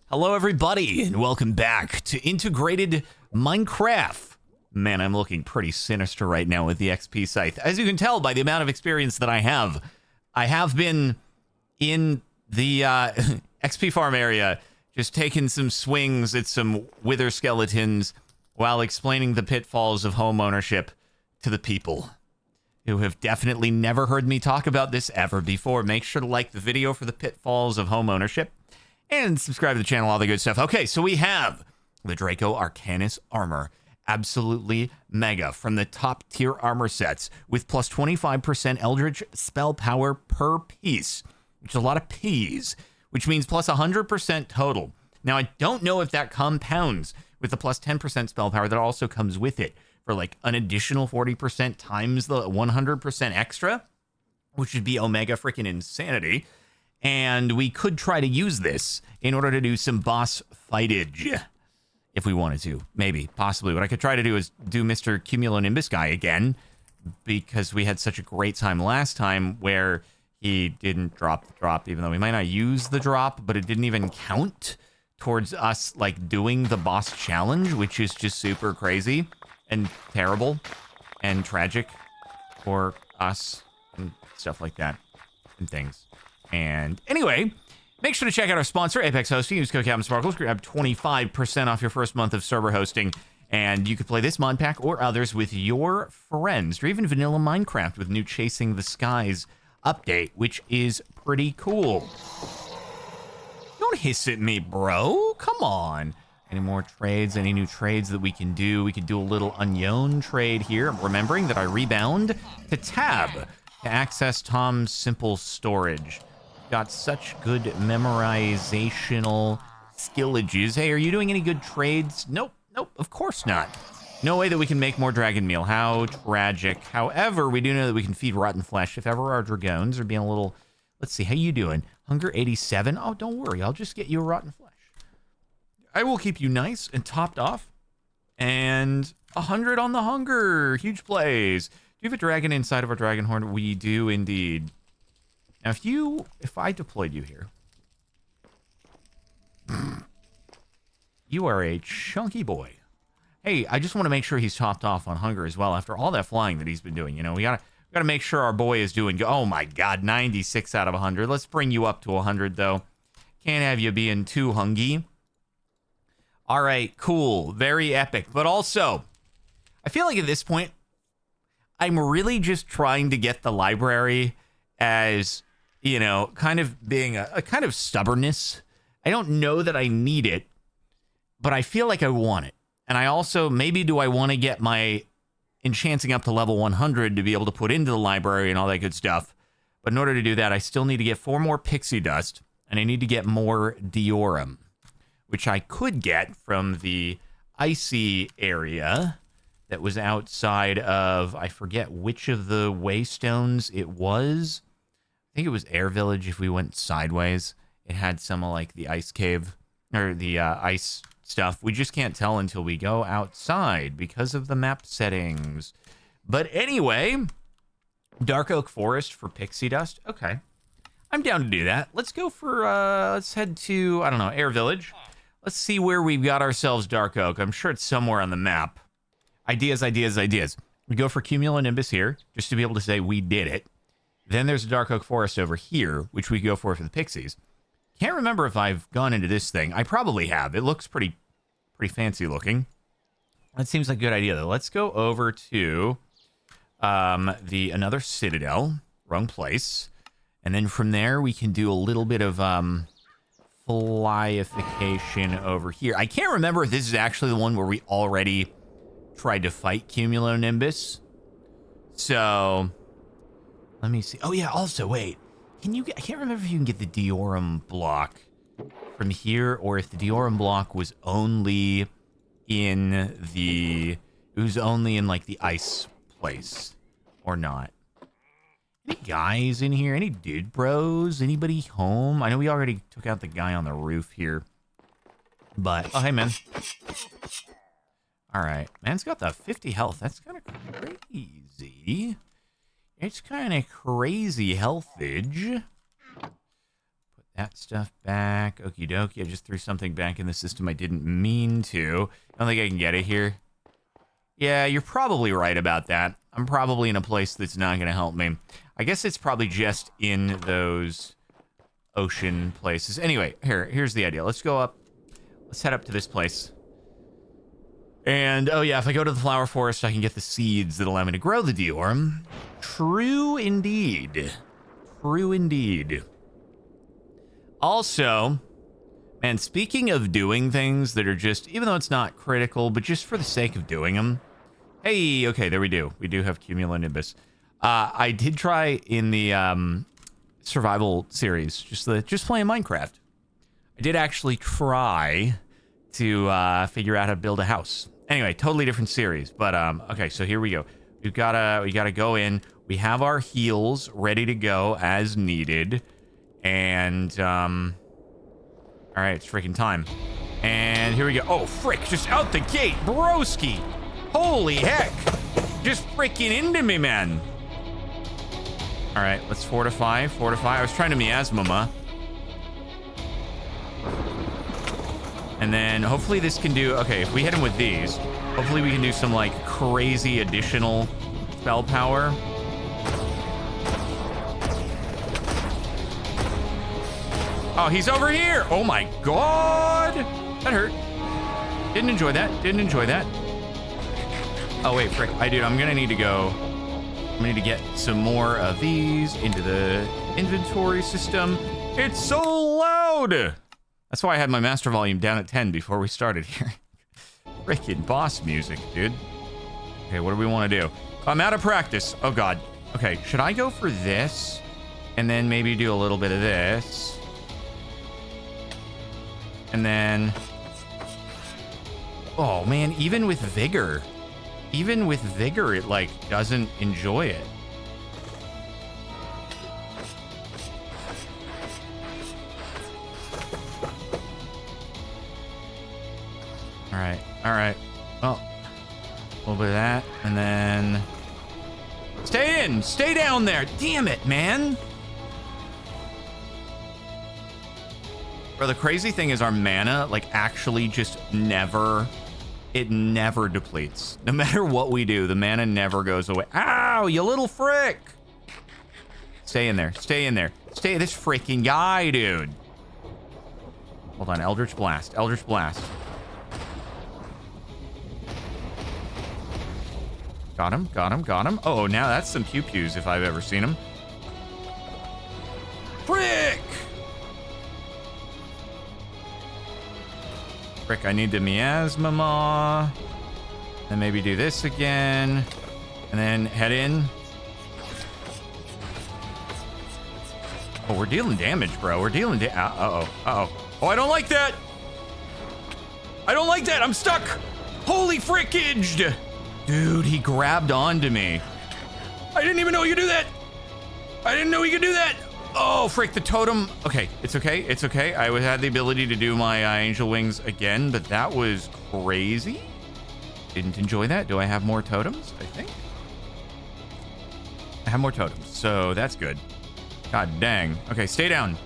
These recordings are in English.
Hello everybody, and welcome back to Integrated Minecraft. Man, I'm looking pretty sinister right now with the XP scythe. As you can tell by the amount of experience that I have been in the XP farm area, just taking some swings at some wither skeletons while explaining the pitfalls of home ownership to the people who have definitely never heard me talk about this ever before. Make sure to like the video for the pitfalls of home ownership. And subscribe to the channel, all the good stuff. Okay, so we have the Draco Arcanus armor. Absolutely mega. From the top tier armor sets with plus 25% Eldritch spell power per piece, which is a lot of P's, which means plus 100% total. Now, I don't know if that compounds with the plus 10% spell power that also comes with it for like an additional 40% times the 100% extra, which would be omega freaking insanity. And we could try to use this in order to do some boss fightage, if we wanted to. Maybe, possibly. What I could try to do is do Mr. Cumulan Nimbus guy again, because we had such a great time last time where he didn't drop the drop, even though we might not use the drop, but it didn't even count towards us, like, doing the boss challenge, which is just super crazy and terrible and tragic for us and stuff like that and things. And anyway, make sure to check out our sponsor, Apex Hosting. Use code CaptainSparkles. Grab 25% off your first month of server hosting. And you could play this mod pack or others with your friends, or even vanilla Minecraft with new Chasing the Skies update, which is pretty cool. Don't hiss at me, bro. Come on. Any more trades? Any new trades that we can do? We could do a little onion trade here. Remembering that I rebound to tab to access Tom's simple storage. Got such good memorizational skillages. Hey, are you doing any good trades? Nope, of course not. No way that we can make more dragon meal. How tragic. However, we do know that we can feed rotten flesh if ever our dragons are being a little... Let's see, how you doing? Hunger 87? Oh, don't worry, I'll just get you a rotten flesh. I will keep you nice and topped off. And 100 on the hunger. Huge plays. Do you have a dragon inside of our dragon horn? We do indeed. Now, if I deployed you here, you are a chunky boy. Hey, I just want to make sure he's topped off on hunger as well after all that flying that he's been doing. You know, we gotta make sure our boy is doing. Oh my God, 96 out of 100. Let's bring you up to 100 though. Can't have you being too hungry. All right, cool, very epic. But also, I feel like at this point, I'm really just trying to get the library as, you know, kind of being a kind of stubbornness. I don't know that I need it, but I feel like I want it. And I also, maybe do I want to get my enchanting up to level 100 to be able to put into the library and all that good stuff. But in order to do that, I still need to get 4 more pixie dust, and I need to get more diorum, which I could get from the icy area that was outside of, I forget which of the waystones it was. I think it was Air Village if we went sideways. It had some of like the ice cave, or the ice stuff. We just can't tell until we go outside because of the map settings. But anyway, Dark Oak Forest for pixie dust. Okay, I'm down to do that. Let's go for, let's head to, I don't know, Air Village. Let's see where we've got ourselves Dark Oak. I'm sure it's somewhere on the map. Ideas. We go for Cumulan Nimbus here, just to be able to say we did it. Then there's a Dark Oak Forest over here, which we go for the pixies. Can't remember if I've gone into this thing. I probably have. It looks pretty fancy looking. That seems like a good idea, though. Let's go over to another citadel. Wrong place. And then from there, we can do a little bit of flyification over here. I can't remember if this is actually the one where we already tried to fight Cumulan Nimbus. So let me see. Oh yeah, also wait. I can't remember if you can get the diorum block from here, or if the diorum block was only in like the ice place or not. Any guys in here? Any dude bros? Anybody home? I know we already took out the guy on the roof here. But, oh, hey, man. All right. Man's got the 50 health. That's kind of crazy. It's kind of crazy healthage. Put that stuff back. Okie dokie. I just threw something back in the system I didn't mean to. I don't think I can get it here. Yeah, you're probably right about that. I'm probably in a place that's not going to help me. I guess it's probably just in those ocean places. Anyway, here's the idea. Let's go up. Let's head up to this place. And, oh yeah, if I go to the flower forest, I can get the seeds that allow me to grow the Diorm. True indeed. True indeed. Also, man, speaking of doing things that are just, even though it's not critical, but just for the sake of doing them. Hey, okay, there we do. We do have Cumulan Nimbus. I did try in the survival series, just playing Minecraft. I did actually try to figure out how to build a house. Anyway, totally different series. But okay, so here we go. We gotta go in. We have our heals ready to go as needed, and all right, it's freaking time. And here we go. Oh frick! Just out the gate, broski! Holy heck! Just freaking into me, man. All right, let's fortify. I was trying to miasma. And then hopefully this can do, okay, if we hit him with these, hopefully we can do some like crazy additional spell power. Oh, he's over here. Oh my God. That hurt. Didn't enjoy that. Oh wait, frick. I'm gonna need to go. I'm gonna need to get some more of these into the inventory system. It's so loud. That's why I had my master volume down at 10 before we started here. Frickin' boss music, dude. Okay, what do we want to do? I'm out of practice. Oh, God. Okay, should I go for this? And then maybe do a little bit of this. And then... Oh, man, even with vigor, it, like, doesn't enjoy it. All right. Well, a little bit of that, and then stay down there. Damn it, man. Bro, the crazy thing is our mana, like, actually just never depletes. No matter what we do, the mana never goes away. Ow, you little frick. Stay in there. Stay this freaking guy, dude. Hold on, Eldritch Blast. Got him. Oh, now that's some pew-pews if I've ever seen them. Frick! I need to miasma. Then maybe do this again. And then head in. Oh, we're dealing damage, bro. Uh-oh. Oh, I don't like that. I'm stuck. Holy frickaged. Dude, he grabbed onto me. I didn't even know he could do that. Oh, frick, the totem. Okay, it's okay. I had the ability to do my angel wings again, but that was crazy. Didn't enjoy that. Do I have more totems? I think. I have more totems, so that's good. God dang. Okay, stay down.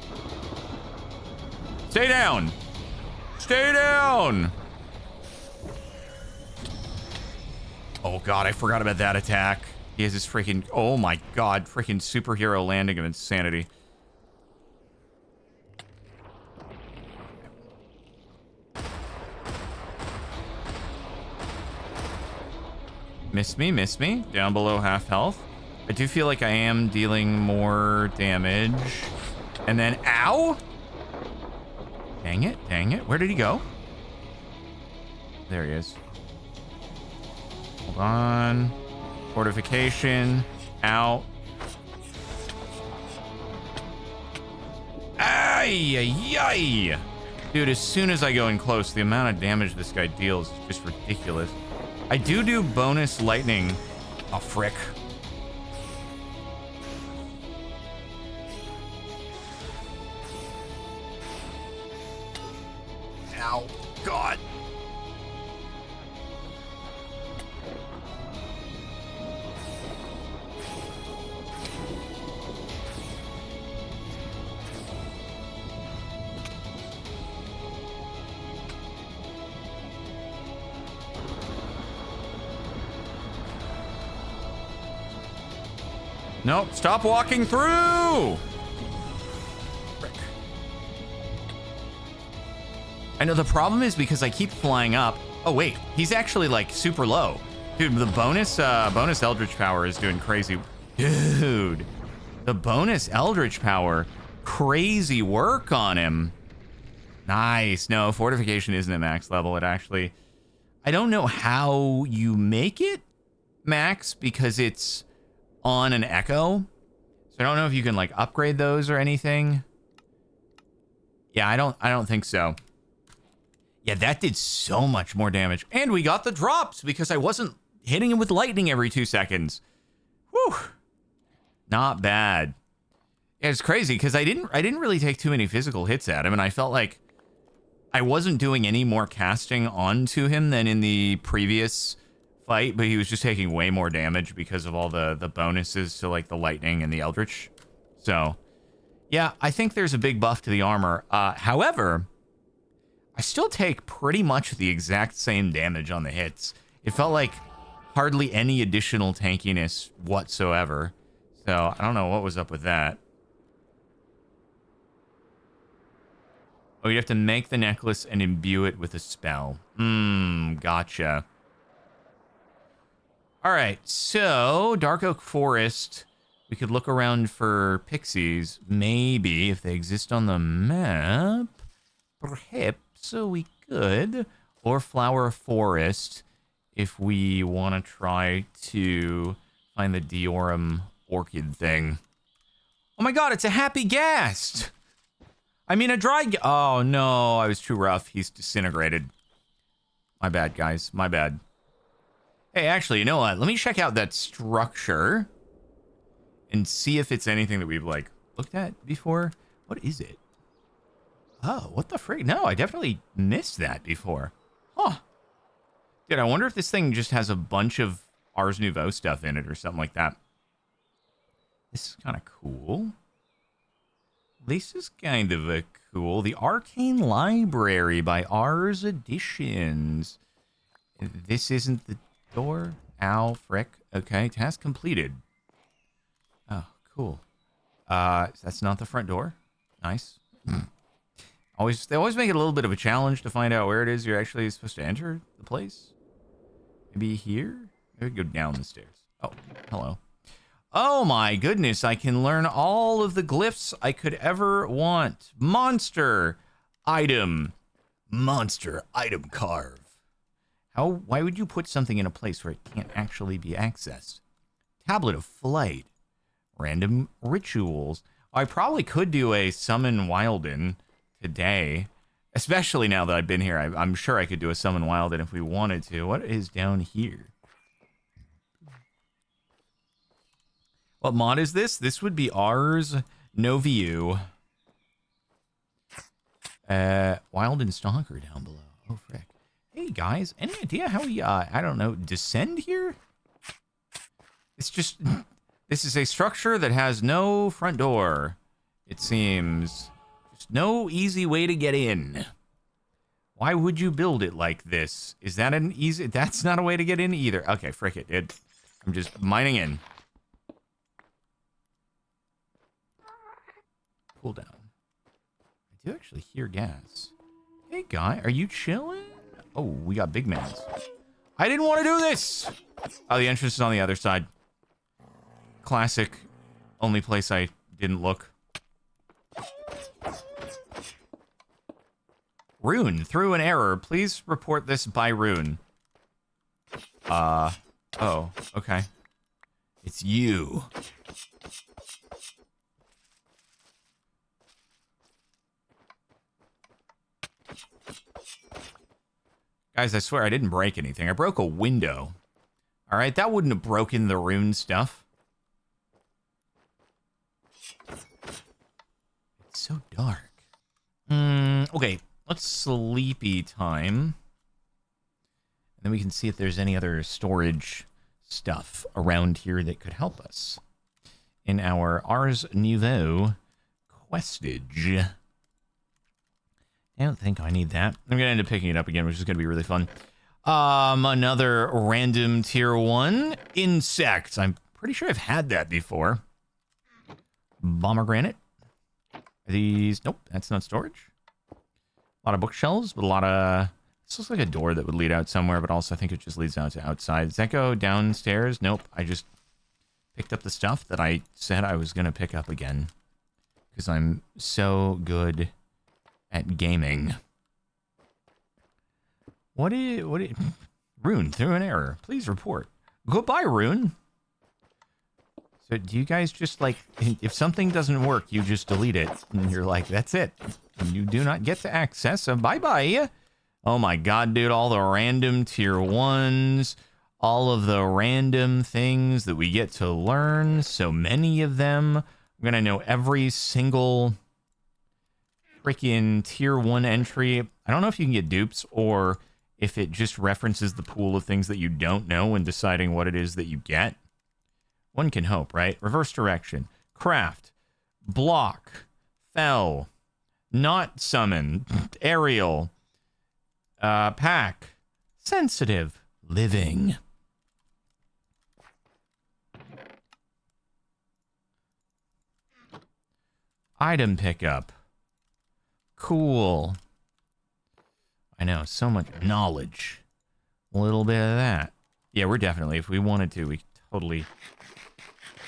Oh God, I forgot about that attack. He has this freaking, oh my God, freaking superhero landing of insanity. Miss me. Down below half health. I do feel like I am dealing more damage. And then, ow! Dang it. Where did he go? There he is. Hold on. Fortification. Out. Ay. Dude, as soon as I go in close, the amount of damage this guy deals is just ridiculous. I do bonus lightning. Oh, frick. Ow. God. Nope, stop walking through! Frick. I know the problem is because I keep flying up. Oh wait, he's actually like super low. Dude, the bonus Eldritch power is doing crazy. Dude, the bonus Eldritch power, crazy work on him. Nice. No, fortification isn't at max level. It actually, I don't know how you make it max because it's on an echo. So I don't know if you can like upgrade those or anything. Yeah, I don't think so. Yeah, that did so much more damage. And we got the drops because I wasn't hitting him with lightning every 2 seconds. Whew. Not bad. Yeah, it's crazy because I didn't really take too many physical hits at him, and I felt like I wasn't doing any more casting onto him than in the previous fight, but he was just taking way more damage because of all the bonuses to like the lightning and the eldritch. So yeah, I think there's a big buff to the armor. However, I still take pretty much the exact same damage on the hits. It felt like hardly any additional tankiness whatsoever. So I don't know what was up with that. Oh, you'd have to make the necklace and imbue it with a spell. Gotcha. All right, so Dark Oak Forest. We could look around for pixies, maybe, if they exist on the map. Perhaps we could. Or Flower Forest, if we want to try to find the Diorum orchid thing. Oh my god, it's a happy ghast! I mean, a dry... Oh, no, I was too rough. He's disintegrated. My bad, guys. My bad. Hey, actually, you know what? Let me check out that structure and see if it's anything that we've, like, looked at before. What is it? Oh, what the frick? No, I definitely missed that before. Huh. Dude, I wonder if this thing just has a bunch of Ars Nouveau stuff in it or something like that. This is kind of cool. This is kind of a cool. The Arcane Library by Ars Editions. This isn't the door. Ow, frick. Okay, task completed. Oh, cool. That's not the front door. Nice. They always make it a little bit of a challenge to find out where it is you're actually supposed to enter the place. Maybe here? Maybe go down the stairs. Oh, hello. Oh my goodness, I can learn all of the glyphs I could ever want. Monster item. Monster item carve. Why would you put something in a place where it can't actually be accessed? Tablet of Flight. Random rituals. I probably could do a Summon Wilden today. Especially now that I've been here. I'm sure I could do a Summon Wilden if we wanted to. What is down here? What mod is this? This would be Ars Noviu. Wilden Stalker down below. Oh, frick. Hey, guys. Any idea how we, I don't know, descend here? It's just... This is a structure that has no front door, it seems. Just no easy way to get in. Why would you build it like this? Is that an easy... That's not a way to get in either. Okay, frick it. I'm just mining in. Cool down. I do actually hear gas. Hey, guy, are you chilling? Oh, we got big mans. I didn't want to do this! Oh, the entrance is on the other side. Classic. Only place I didn't look. Rune, through an error. Please report this by rune. Oh, okay. It's you. Guys, I swear I didn't break anything. I broke a window. All right, that wouldn't have broken the rune stuff. It's so dark. Okay, let's sleepy time. And then we can see if there's any other storage stuff around here that could help us in our Ars Nouveau questage. I don't think I need that. I'm going to end up picking it up again, which is going to be really fun. Another random tier 1 insect. I'm pretty sure I've had that before. pomegranate. Are these... Nope, that's not storage. A lot of bookshelves, but a lot of... This looks like a door that would lead out somewhere, but also I think it just leads out to outside. Does that go downstairs? Nope, I just picked up the stuff that I said I was going to pick up again. Because I'm so good at gaming. What is... Rune, through an error. Please report. Goodbye, Rune. So do you guys just, like, if something doesn't work, you just delete it. And you're like, that's it. You do not get to access, so bye-bye. Oh my god, dude, all the random tier 1s. All of the random things that we get to learn. So many of them. I'm going to know every single freaking tier 1 entry. I don't know if you can get dupes or if it just references the pool of things that you don't know when deciding what it is that you get. One can hope, right? Reverse direction. Craft. Block. Fell. Not summon. Aerial. Pack. Sensitive. Living. Item pickup. Cool. I know, so much knowledge. A little bit of that. Yeah, we're definitely, if we wanted to, we could totally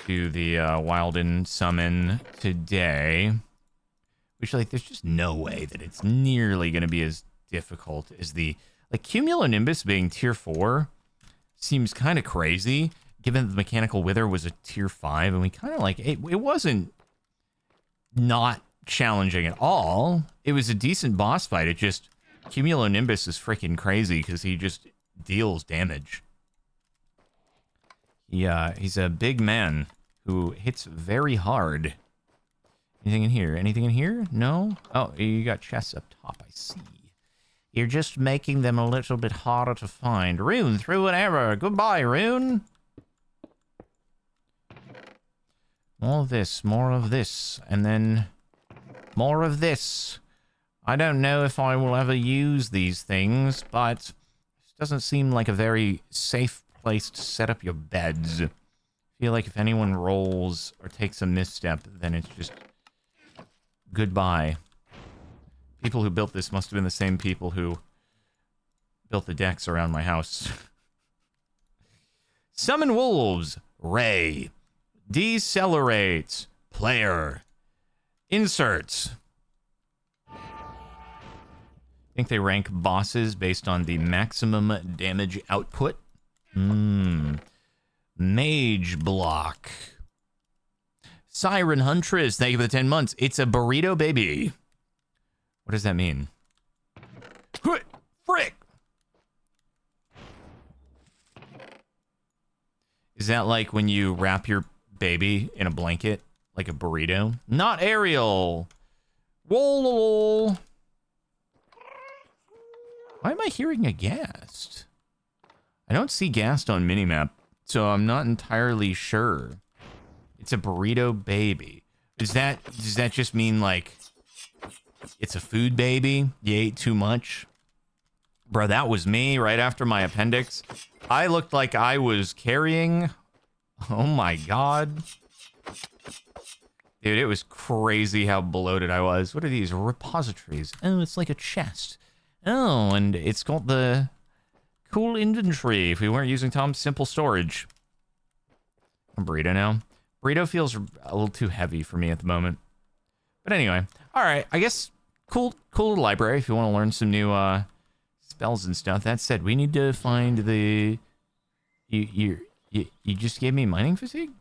do the Wilden summon today. Which, like, there's just no way that it's nearly going to be as difficult as the... Like, Cumulan Nimbus being tier 4 seems kind of crazy, given that the Mechanical Wither was a tier 5, and we kind of, like, it wasn't not challenging at all. It was a decent boss fight. It just... Cumulan Nimbus is freaking crazy because he just deals damage. Yeah, he's a big man who hits very hard. Anything in here? Anything in here? No? Oh, you got chests up top, I see. You're just making them a little bit harder to find. Rune, through an error. Goodbye, Rune. More of this, and then more of this. I don't know if I will ever use these things, but this doesn't seem like a very safe place to set up your beds. I feel like if anyone rolls or takes a misstep, then it's just goodbye. People who built this must have been the same people who built the decks around my house. Summon wolves. Ray. Decelerate. Player. Inserts. I think they rank bosses based on the maximum damage output. Mage block. Siren Huntress, thank you for the 10 months. It's a burrito baby. What does that mean? Frick! Is that like when you wrap your baby in a blanket? Like a burrito? Not Ariel! Whoa! Why am I hearing a ghast? I don't see ghast on minimap, so I'm not entirely sure. It's a burrito baby. Does that just mean, like, it's a food baby? You ate too much? Bro, that was me right after my appendix. I looked like I was carrying... Oh my god. Dude, it was crazy how bloated I was. What are these? Repositories. Oh, it's like a chest. Oh, and it's got the cool inventory if we weren't using Tom's simple storage. A burrito now. Burrito feels a little too heavy for me at the moment. But anyway, all right. I guess cool little library if you want to learn some new spells and stuff. That said, we need to find the... You just gave me mining fatigue?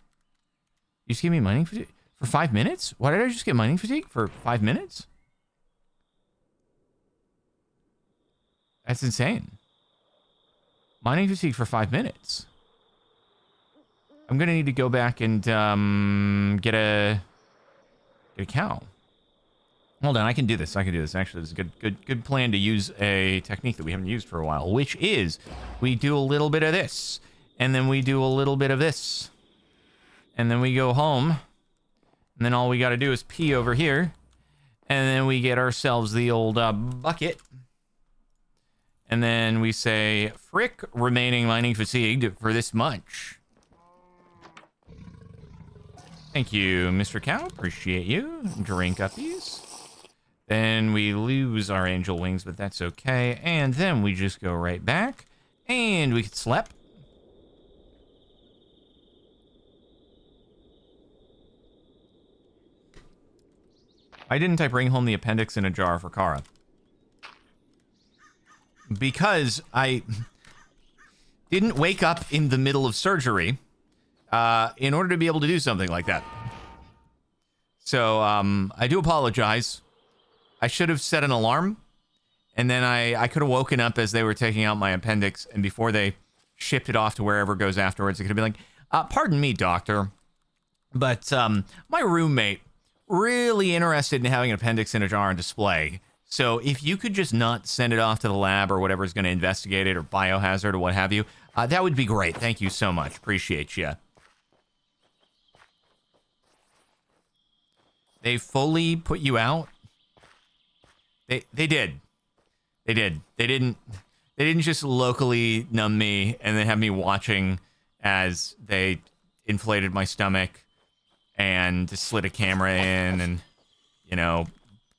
You just gave me mining fatigue? For 5 minutes? Why did I just get mining fatigue? For 5 minutes? That's insane. Mining fatigue for 5 minutes. I'm gonna need to go back and get a cow. Hold on, I can do this. Actually, it's a good plan to use a technique that we haven't used for a while, which is we do a little bit of this, and then we do a little bit of this, and then we go home, and then all we got to do is pee over here, and then we get ourselves the old bucket. And then we say, frick, remaining mining fatigued for this much. Thank you, Mr. Cow. Appreciate you. Drink uppies. Then we lose our angel wings, but that's okay. And then we just go right back. And we can slap. Why didn't I bring home the appendix in a jar for Kara? Because I didn't wake up in the middle of surgery in order to be able to do something like that. So I do apologize. I should have set an alarm, and then I could have woken up as they were taking out my appendix, and before they shipped it off to wherever it goes afterwards, it could have been like, pardon me, doctor, but my roommate really interested in having an appendix in a jar on display. So if you could just not send it off to the lab or whatever's going to investigate it or biohazard or what have you, that would be great. Thank you so much. Appreciate you. They fully put you out? They did. They did. They didn't just locally numb me and then have me watching as they inflated my stomach and slid a camera in and, you know,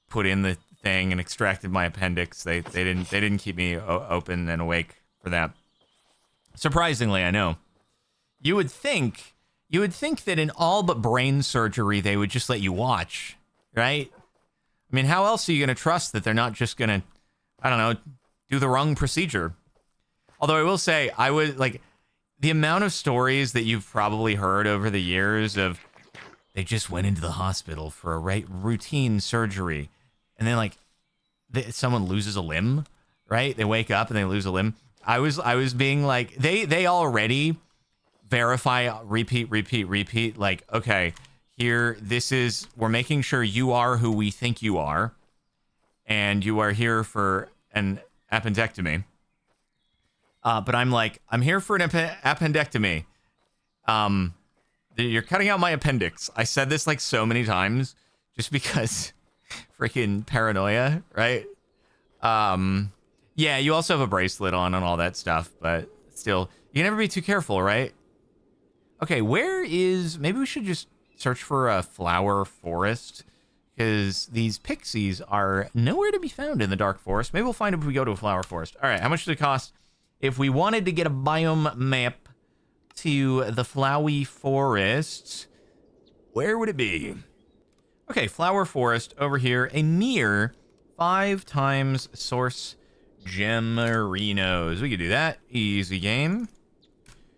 put in the thing and extracted my appendix. They didn't keep me open and awake for that. Surprisingly, I know. You would think that in all but brain surgery they would just let you watch, right? I mean, how else are you going to trust that they're not just going to, I don't know, do the wrong procedure? Although I will say, I would, like, the amount of stories that you've probably heard over the years of they just went into the hospital for a routine surgery, and then, like, someone loses a limb, right? They wake up and they lose a limb. I was being like, they already verify, repeat, like, okay, here, we're making sure you are who we think you are, and you are here for an appendectomy. But I'm like, I'm here for an appendectomy. You're cutting out my appendix. I said this like so many times just because freaking paranoia, right? Yeah, you also have a bracelet on and all that stuff, but still, you can never be too careful, right? Okay, maybe we should just search for a flower forest, because these pixies are nowhere to be found in the dark forest. Maybe we'll find them if we go to a flower forest. All right, how much does it cost if we wanted to get a biome map to the flowy forest? Where would it be? Okay, flower forest over here, a mere 5 times source gemmerinos. We could do that. Easy game.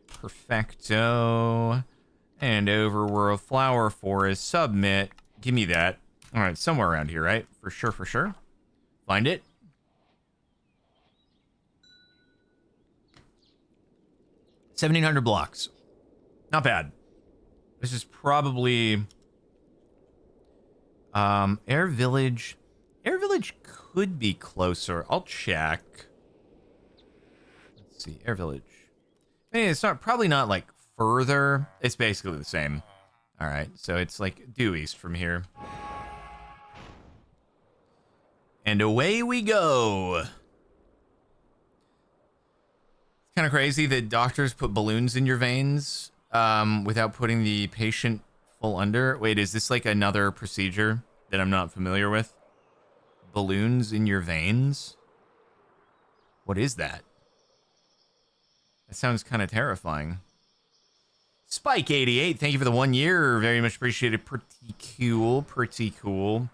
Perfecto. And overworld flower forest, submit. Give me that. All right, somewhere around here, right? For sure. Find it. $1,700 blocks. Not bad. This is probably Air Village. Air Village could be closer. I'll check. Let's see. Air Village. I mean, it's probably not like further. It's basically the same. All right, so it's like due east from here. And away we go. It's kind of crazy that doctors put balloons in your veins without putting the patient full under. Wait, is this like another procedure that I'm not familiar with? Balloons in your veins? What is that? That sounds kind of terrifying. Spike88, thank you for the 1 year. Very much appreciated. Pretty cool.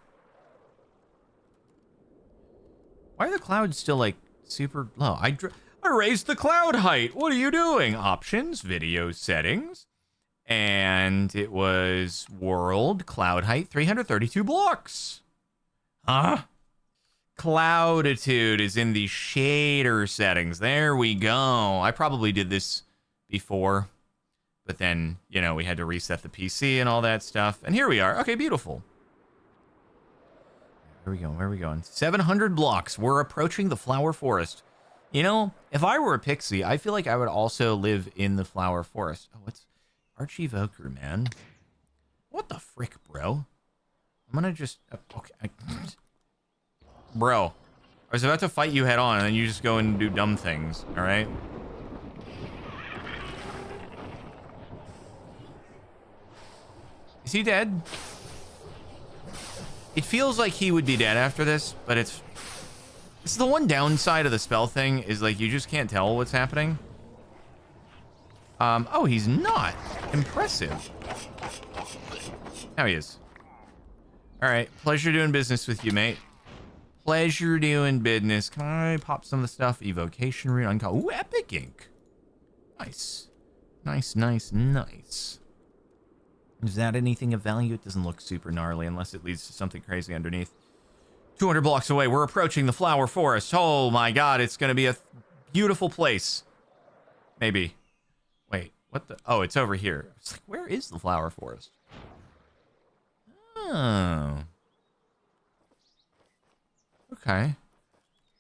Why are the clouds still like super low? I raised the cloud height. What are you doing? Options, video settings. And it was world cloud height 332 blocks. Huh? Clouditude is in the shader settings. There we go. I probably did this before, but then, you know, we had to reset the PC and all that stuff. And here we are. Okay, beautiful. Where are we going? 700 blocks. We're approaching the flower forest. You know, if I were a pixie, I feel like I would also live in the flower forest. Oh, what's Archivoker, man? What the frick, bro? I'm gonna just... Okay. Bro, I was about to fight you head on, and then you just go and do dumb things, all right? Is he dead? It feels like he would be dead after this, but it's the one downside of the spell thing is like you just can't tell what's happening. Oh, he's not. Impressive. Now he is. All right, pleasure doing business with you, mate. Pleasure doing business. Can I pop some of the stuff? Evocation rune. Ooh, epic ink. Nice. Nice, nice, nice. Is that anything of value? It doesn't look super gnarly unless it leads to something crazy underneath. 200 blocks away, we're approaching the flower forest. Oh my god, it's going to be a beautiful place. Maybe. Wait, what the? Oh, it's over here. It's like, where is the flower forest? Oh. Okay.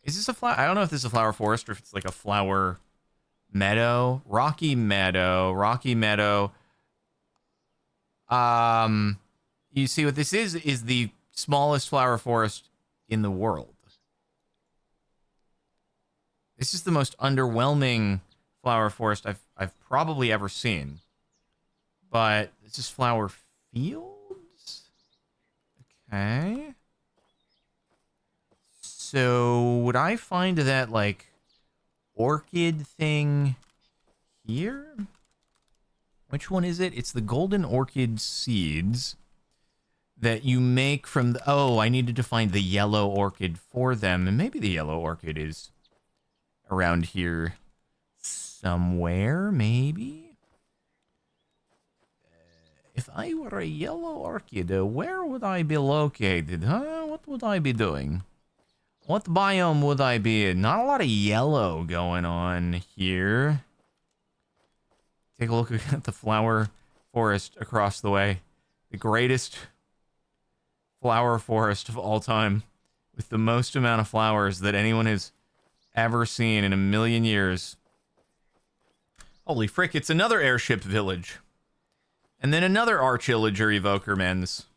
Is this a flower? I don't know if this is a flower forest or if it's like a flower meadow. Rocky meadow. Rocky meadow. You see what this is the smallest flower forest in the world. This is the most underwhelming flower forest I've probably ever seen. But this is flower fields? Okay. So would I find that like orchid thing here? Which one is it? It's the golden orchid seeds that you make from the... Oh, I needed to find the yellow orchid for them. And maybe the yellow orchid is around here somewhere, maybe? If I were a yellow orchid, where would I be located? Huh? What would I be doing? What biome would I be in? Not a lot of yellow going on here. Take a look at the flower forest across the way. The greatest flower forest of all time. With the most amount of flowers that anyone has ever seen in a million years. Holy frick, it's another airship village. And then another archillager evoker mens.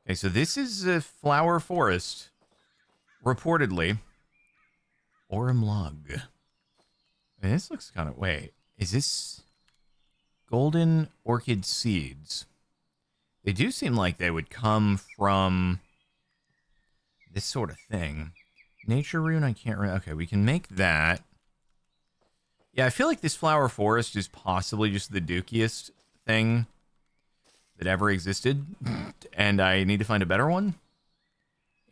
Okay, so this is a flower forest. Reportedly. Aurum log. And this looks kind of... Wait. Is this golden orchid seeds? They do seem like they would come from this sort of thing. Nature rune, I can't remember. Okay, we can make that. Yeah, I feel like this flower forest is possibly just the dookiest thing that ever existed. And I need to find a better one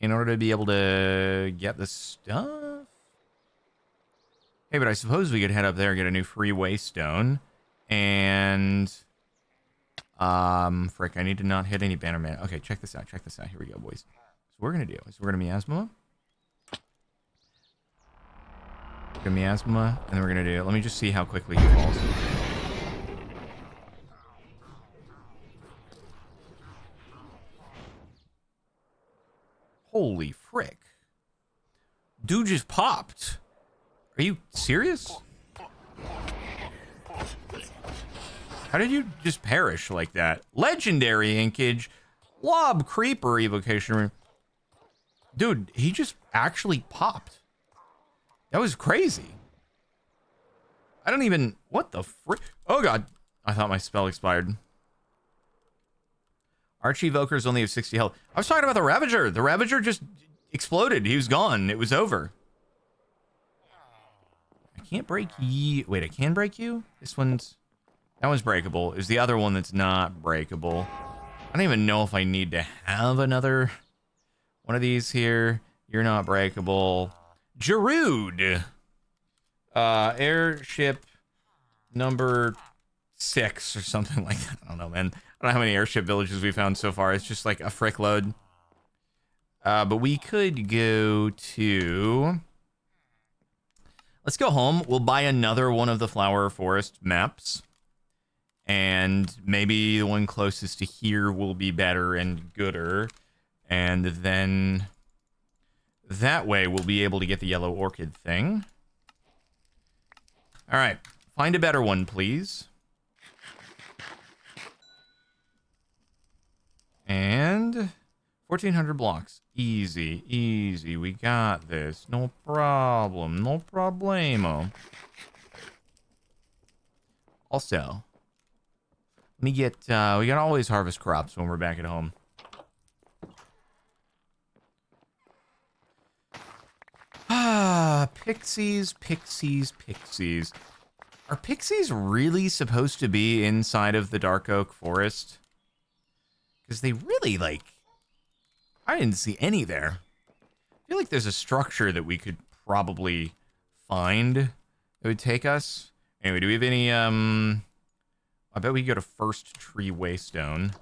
in order to be able to get the stuff. Hey, but I suppose we could head up there and get a new freeway stone. And... frick, I need to not hit any banner man. Okay, check this out, check this out. Here we go, boys. So what we're going to do is we're going to miasma. We're going to miasma, and then we're going to do... Let me just see how quickly he falls. Holy frick. Dude just popped. Are you serious? How did you just perish like that? Legendary inkage. Lob creeper evocation room. Dude, he just actually popped. That was crazy. I don't even... What the frick? Oh god. I thought my spell expired. Archie evokers only have 60 health. I was talking about the Ravager. The Ravager just exploded. He was gone. It was over. I can't break you. Wait, I can break you? This one's... That one's breakable. Is the other one that's not breakable. I don't even know if I need to have another one of these here. You're not breakable. Gerude. Airship number 6 or something like that. I don't know, man. I don't know how many airship villages we found so far. It's just like a frick load. But we could go to... Let's go home. We'll buy another one of the flower forest maps. And maybe the one closest to here will be better and gooder. And then that way we'll be able to get the yellow orchid thing. All right. Find a better one, please. And 1,400 blocks. Easy, easy. We got this. No problem. No problemo. Also, Let me get, we gotta always harvest crops when we're back at home. Ah, pixies, pixies, pixies. Are pixies really supposed to be inside of the dark oak forest? Because they really, like, I didn't see any there. I feel like there's a structure that we could probably find that would take us. Anyway, do we have any, I bet we go to First Tree Waystone,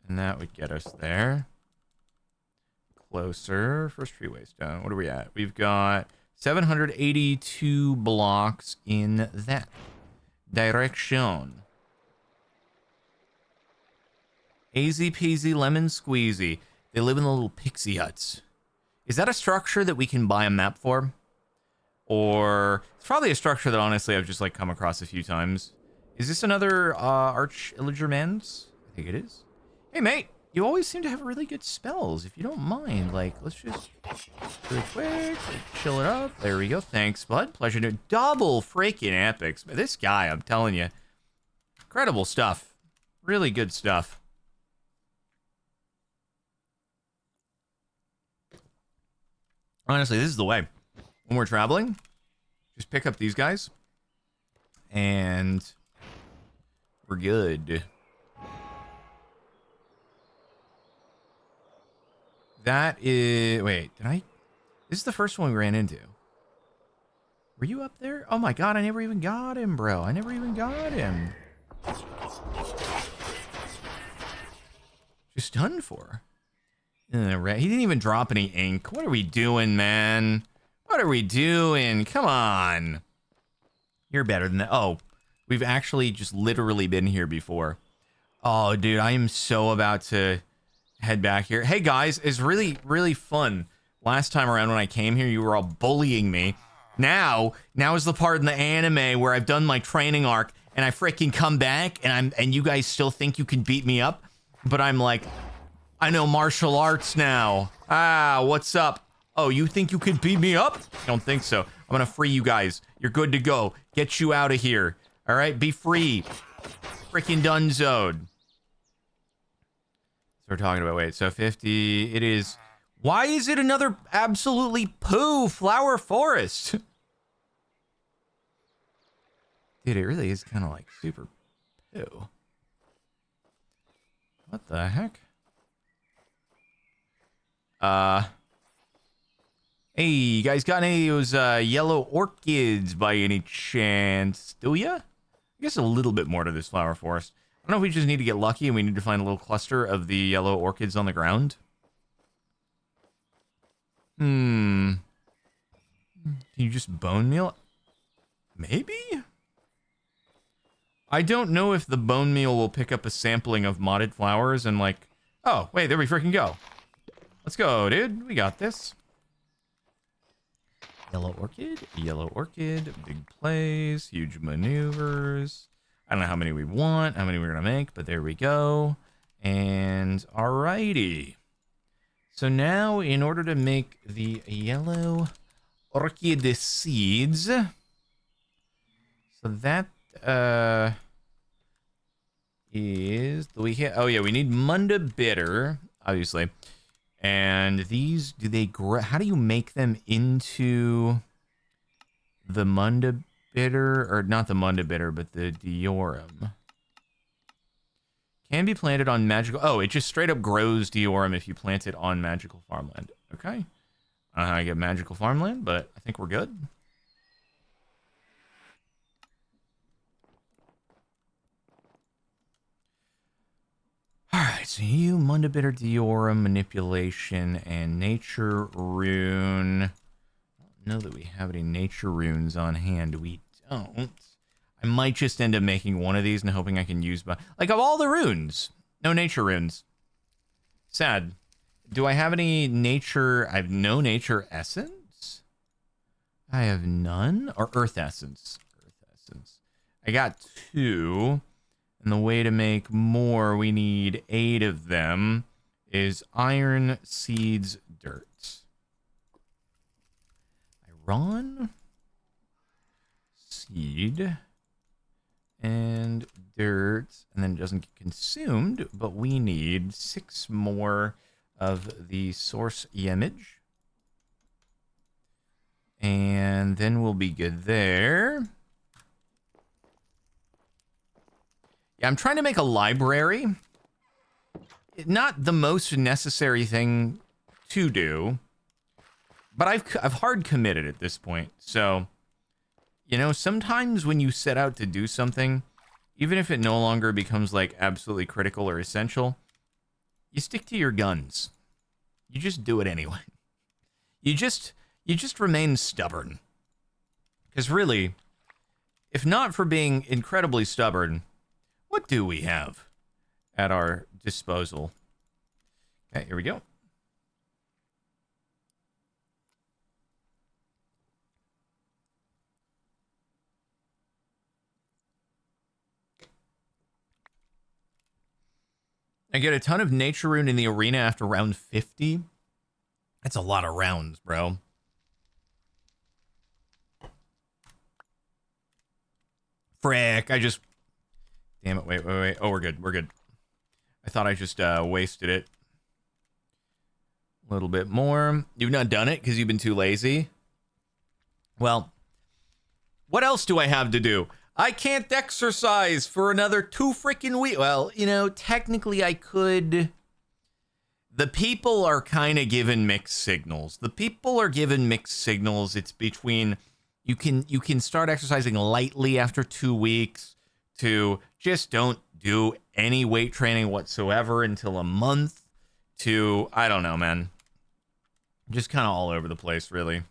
and that would get us there. Closer. First Tree Waystone. What are we at? We've got 782 blocks in that direction. Easy peasy lemon squeezy. They live in the little pixie huts. Is that a structure that we can buy a map for? Or it's probably a structure that honestly I've just like come across a few times. Is this another Arch Illigermans? I think it is. Hey mate, you always seem to have really good spells. If you don't mind, like, let's just really quick chill it up. There we go. Thanks, bud. Pleasure to double freaking epics. This guy, I'm telling you, incredible stuff. Really good stuff. Honestly, this is the way. When we're traveling, just pick up these guys, and we're good. That is... Wait, did I... This is the first one we ran into. Were you up there? Oh my god, I never even got him, bro. I never even got him. Just done for. He didn't even drop any ink. What are we doing, man? What are we doing? Come on. You're better than that. Oh, we've actually just literally been here before. Oh, dude, I am so about to head back here. Hey, guys, it's really, really fun. Last time around when I came here, you were all bullying me. Now is the part in the anime where I've done my training arc and I freaking come back and you guys still think you can beat me up. But I'm like, I know martial arts now. Ah, what's up? Oh, you think you could beat me up? I don't think so. I'm gonna free you guys. You're good to go. Get you out of here. All right, be free. Freaking donezoed. So we're talking about, wait, so 50, it is, why is it another absolutely poo flower forest? Dude, it really is kind of like super poo. What the heck? Hey, you guys got any of those yellow orchids by any chance? Do ya? I guess a little bit more to this flower forest. I don't know if we just need to get lucky and we need to find a little cluster of the yellow orchids on the ground. Can you just bone meal? Maybe? I don't know if the bone meal will pick up a sampling of modded flowers and like... Oh, wait, there we freaking go. Let's go, dude. We got this. Yellow orchid, big plays, huge maneuvers. I don't know how many we want, how many we're going to make, but there we go. And alrighty. So now, in order to make the yellow orchid seeds, so that is, oh yeah, we need Munda Bitter, obviously. And these, do they grow? How do you make them into the Munda Bitter? Or not the Munda Bitter, but the Diorum. Can be planted on magical... Oh, it just straight up grows Diorum if you plant it on magical farmland. Okay. I don't know how I get magical farmland, but I think we're good. Alright, so you, Munda Bitter, Diorum, Manipulation, and Nature Rune. I don't know that we have any Nature Runes on hand. We don't. I might just end up making one of these and hoping I can use... Like, of all the runes, no Nature Runes. Sad. Do I have any Nature... I have no Nature Essence? I have none? Or Earth Essence? Earth Essence. I got 2... And the way to make more, we need 8 of them, is iron, seeds, dirt. Iron, seed, and dirt, and then it doesn't get consumed, but we need 6 more of the source image. And then we'll be good there. Yeah, I'm trying to make a library. Not the most necessary thing to do, but I've hard committed at this point. So, you know, sometimes when you set out to do something, even if it no longer becomes like absolutely critical or essential, you stick to your guns. You just do it anyway. You just remain stubborn. Because really, if not for being incredibly stubborn, what do we have at our disposal? Okay, here we go. I get a ton of nature rune in the arena after round 50. That's a lot of rounds, bro. Frick, I just... Damn it, wait. Oh, we're good. I thought I just wasted it. A little bit more. You've not done it because you've been too lazy? Well, what else do I have to do? I can't exercise for another 2 freaking weeks. Well, you know, technically I could. The people are kind of given mixed signals. It's between you can start exercising lightly after 2 weeks to just don't do any weight training whatsoever until a month to, I don't know, man. Just kind of all over the place, really.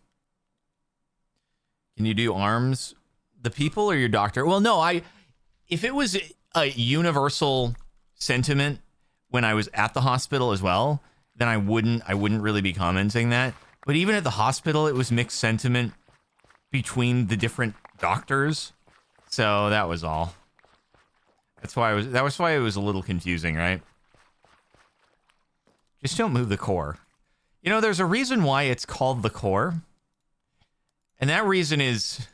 Can you do arms? The people or your doctor? Well, no, if it was a universal sentiment when I was at the hospital as well, then I wouldn't really be commenting that. But even at the hospital, it was mixed sentiment between the different doctors. So that was all. That was why it was a little confusing, right? Just don't move the core. You know, there's a reason why it's called the core. And that reason is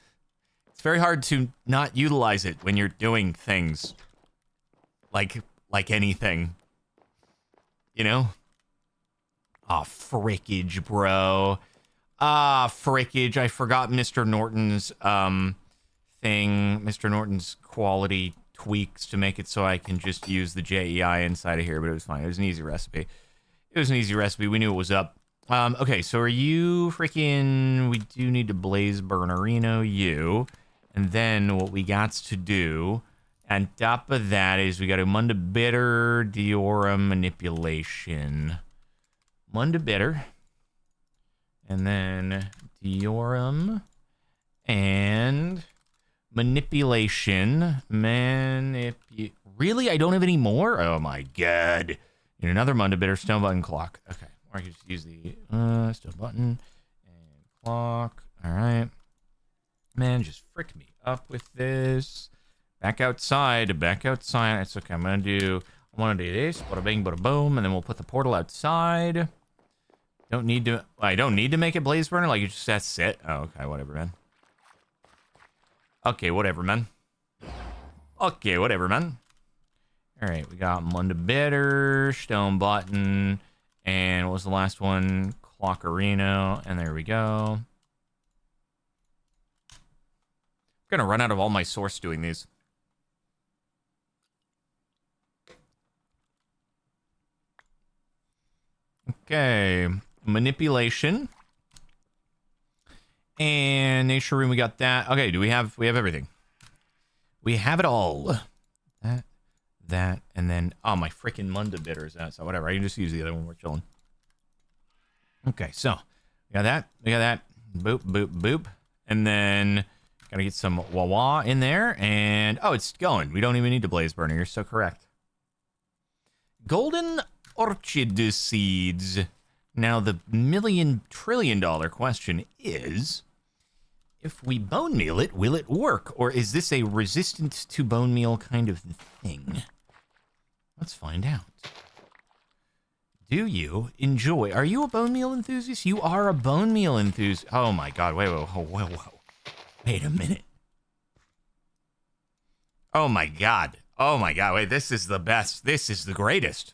it's very hard to not utilize it when you're doing things like anything. You know? Ah, frickage, bro. Ah, frickage. I forgot Mr. Norton's thing. Mr. Norton's quality tweaks to make it so I can just use the JEI inside of here, but it was fine. It was an easy recipe. We knew it was up. Okay, so are you freaking... We do need to blaze burnerino you. And then what we got to do on top of that is we got a Munda Bitter Diorum manipulation. Munda Bitter. And then Diorum and manipulation. Really? I don't have any more? Oh my god. Need another Munda Bitter stone button clock. Okay. Or I can just use the stone button and clock. Alright. Man, just frick me up with this. Back outside. It's okay. I'm gonna do this. Bada bing, bada boom. And then we'll put the portal outside. I don't need to make it blaze burner. Like, you just that's it. Oh, okay. Whatever, man. Okay, whatever, man. Alright, we got Munda Bitter, stone button, and what was the last one? Clockerino, and there we go. I'm gonna run out of all my source doing these. Okay, manipulation. And nature room, we got that. Okay, we have everything. We have it all. That, and then, oh, my freaking Munda Bitter is out, so whatever. I can just use the other one. We're chilling. Okay, so, we got that. Boop, boop, boop. And then, gotta get some wah-wah in there, and, oh, it's going. We don't even need to blaze burner. You're so correct. Golden orchid seeds. Now, the $1,000,000,000,000,000 question is, if we bone meal it, will it work? Or is this a resistant to bone meal kind of thing? Let's find out. Do you enjoy... Are you a bone meal enthusiast? You are a bone meal enthusiast. Oh my god, whoa. Wait a minute. Oh my god. Oh my god. Wait, this is the best. This is the greatest.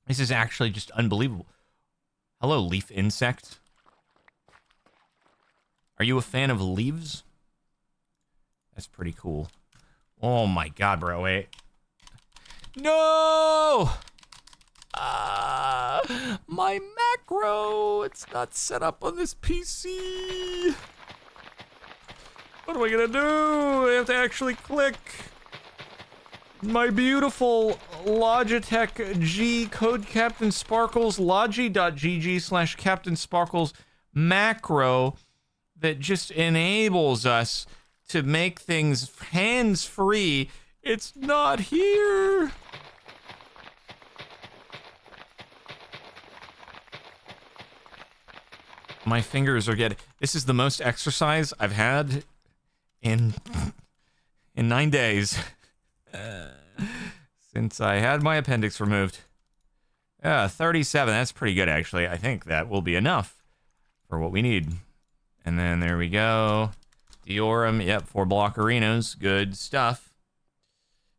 This is actually just unbelievable. Hello, leaf insect. Are you a fan of leaves? That's pretty cool. Oh my god, bro. Wait. No! My macro. It's not set up on this PC. What am I gonna do? I have to actually click my beautiful Logitech G Code Captain Sparkles logi.gg/Captain Sparkles macro that just enables us to make things hands-free. It's not here. My fingers are getting... This is the most exercise I've had in 9 days since I had my appendix removed. 37. That's pretty good, actually. I think that will be enough for what we need. And then there we go. Diorum. Yep, 4 block arenas. Good stuff.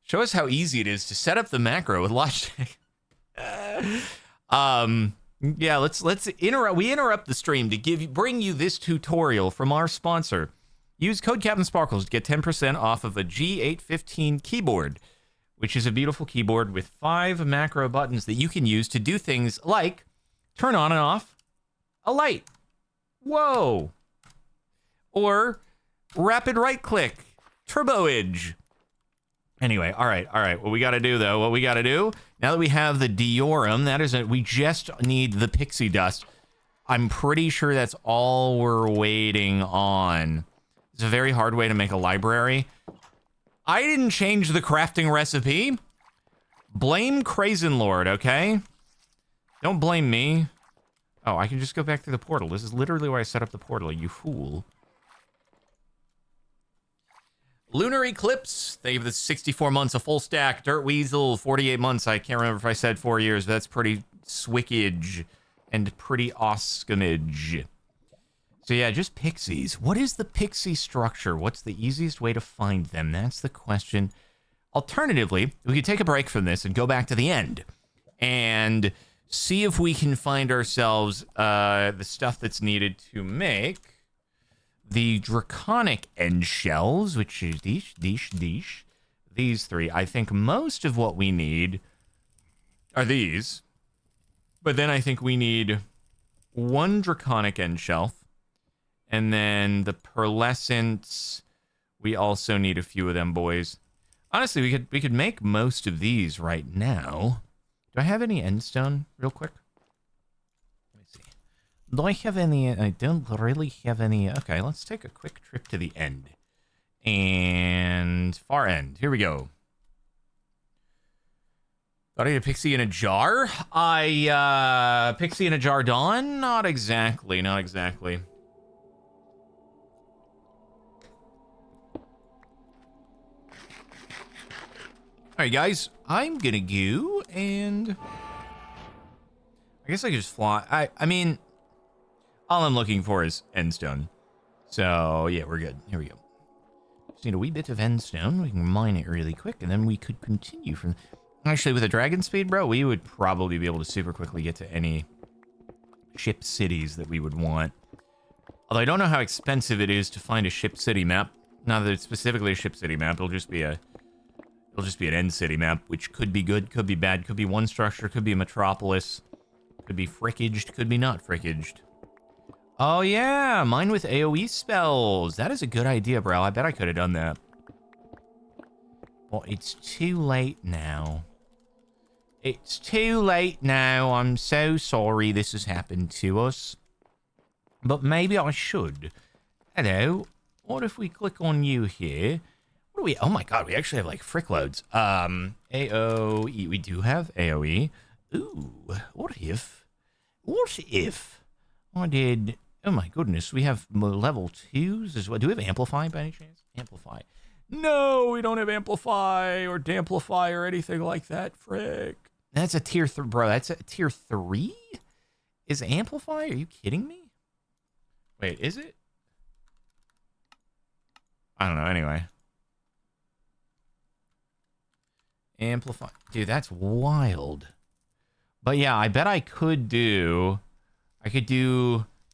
Show us how easy it is to set up the macro with Logitech. Yeah, let's interrupt. We interrupt the stream to bring you this tutorial from our sponsor. Use code Captain Sparkles to get 10% off of a G815 keyboard, which is a beautiful keyboard with 5 macro buttons that you can use to do things like turn on and off a light. Whoa. Or rapid right click, turboage. Anyway, all right. What we got to do, though, now that we have the Diorum, we just need the pixie dust. I'm pretty sure that's all we're waiting on. It's a very hard way to make a library. I didn't change the crafting recipe. Blame Crazen Lord, okay? Don't blame me. Oh, I can just go back through the portal. This is literally where I set up the portal, you fool. Lunar Eclipse, they have the 64 months of full stack. Dirt Weasel, 48 months. I can't remember if I said 4 years, but that's pretty swickage and pretty awesomage. So yeah, just pixies. What is the pixie structure? What's the easiest way to find them? That's the question. Alternatively, we could take a break from this and go back to the end and see if we can find ourselves the stuff that's needed to make the draconic end shells, which is these 3. I think most of what we need are these. But then I think we need 1 draconic end shelf. And then the pearlescents, we also need a few of them boys. Honestly, we could make most of these right now. Do I have any endstone real quick? Do I have any? I don't really have any. Okay, let's take a quick trip to the end. And far end. Here we go. Thought I had a pixie in a jar? Pixie in a jar dawn? Not exactly, not exactly. Alright, guys. I'm gonna go and... I guess I could just fly. I mean... All I'm looking for is endstone. So, yeah, we're good. Here we go. Just need a wee bit of endstone. We can mine it really quick, and then we could continue from... Actually, with a dragon speed, bro, we would probably be able to super quickly get to any ship cities that we would want. Although I don't know how expensive it is to find a ship city map. Not that it's specifically a ship city map. It'll just be an end city map, which could be good, could be bad, could be one structure, could be a metropolis, could be frickaged, could be not frickaged. Oh, yeah, mine with AoE spells. That is a good idea, bro. I bet I could have done that. Well, it's too late now. It's too late now. I'm so sorry this has happened to us. But maybe I should. Hello. What if we click on you here? What do we... Oh, my God. We actually have, like, frick loads. AoE. We do have AoE. Ooh. What if I did... Oh my goodness, we have level 2s as well. Do we have Amplify by any chance? Amplify. No, we don't have Amplify or Damplify or anything like that, frick. That's a tier 3, bro. That's a tier 3? Is Amplify? Are you kidding me? Wait, is it? I don't know, anyway. Amplify. Dude, that's wild. But yeah, I bet I could do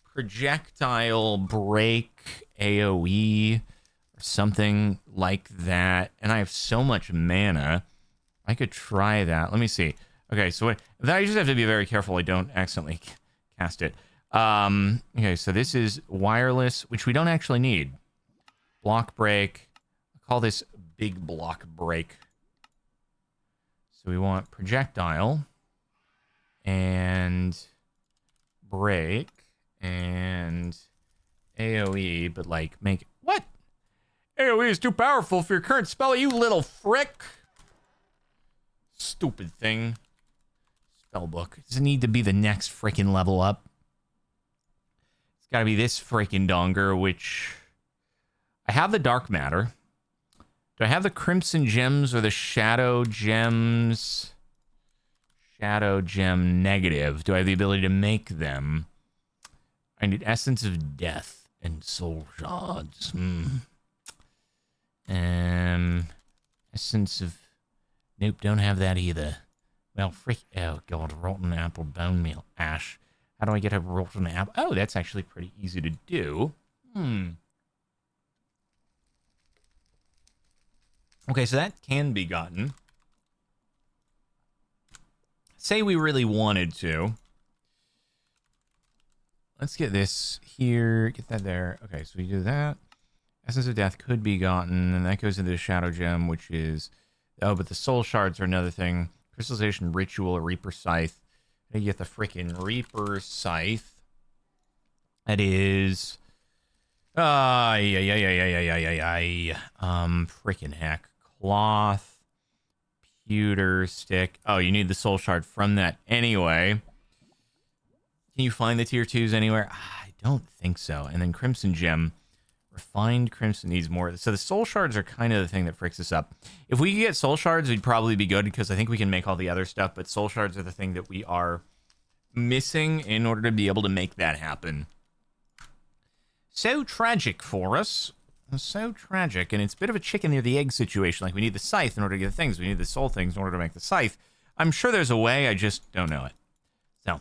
projectile break AoE or something like that. And I have so much mana. I could try that. Let me see. Okay, so I just have to be very careful I don't accidentally cast it. Okay, so this is wireless, which we don't actually need. Block break. I'll call this big block break. So we want projectile and break and AoE, but like make what? AoE is too powerful for your current spell, you little frick. Stupid thing. Spellbook. Does it need to be the next freaking level up? It's got to be this freaking donger, which I have the dark matter. Do I have the crimson gems or the shadow gems? Shadow gem negative. Do I have the ability to make them? I need essence of death and soul shards. Essence of... Nope, don't have that either. Well, oh god, rotten apple bone meal ash. How do I get a rotten apple? Oh, that's actually pretty easy to do. Okay, so that can be gotten. Say we really wanted to. Let's get this here, get that there. Okay, so we do that. Essence of Death could be gotten, and that goes into the Shadow Gem, which is... Oh, but the Soul Shards are another thing. Crystallization Ritual, Reaper Scythe. You get the freaking Reaper Scythe. That is... freaking heck. Cloth. Pewter stick. Oh, you need the Soul Shard from that anyway. Can you find the tier 2s anywhere? I don't think so. And then Crimson Gem. Refined Crimson needs more. So the Soul Shards are kind of the thing that fricks us up. If we could get Soul Shards, we'd probably be good because I think we can make all the other stuff, but Soul Shards are the thing that we are missing in order to be able to make that happen. So tragic for us. So tragic. And it's a bit of a chicken or the egg situation. Like, we need the scythe in order to get the things. We need the soul things in order to make the scythe. I'm sure there's a way. I just don't know it. So,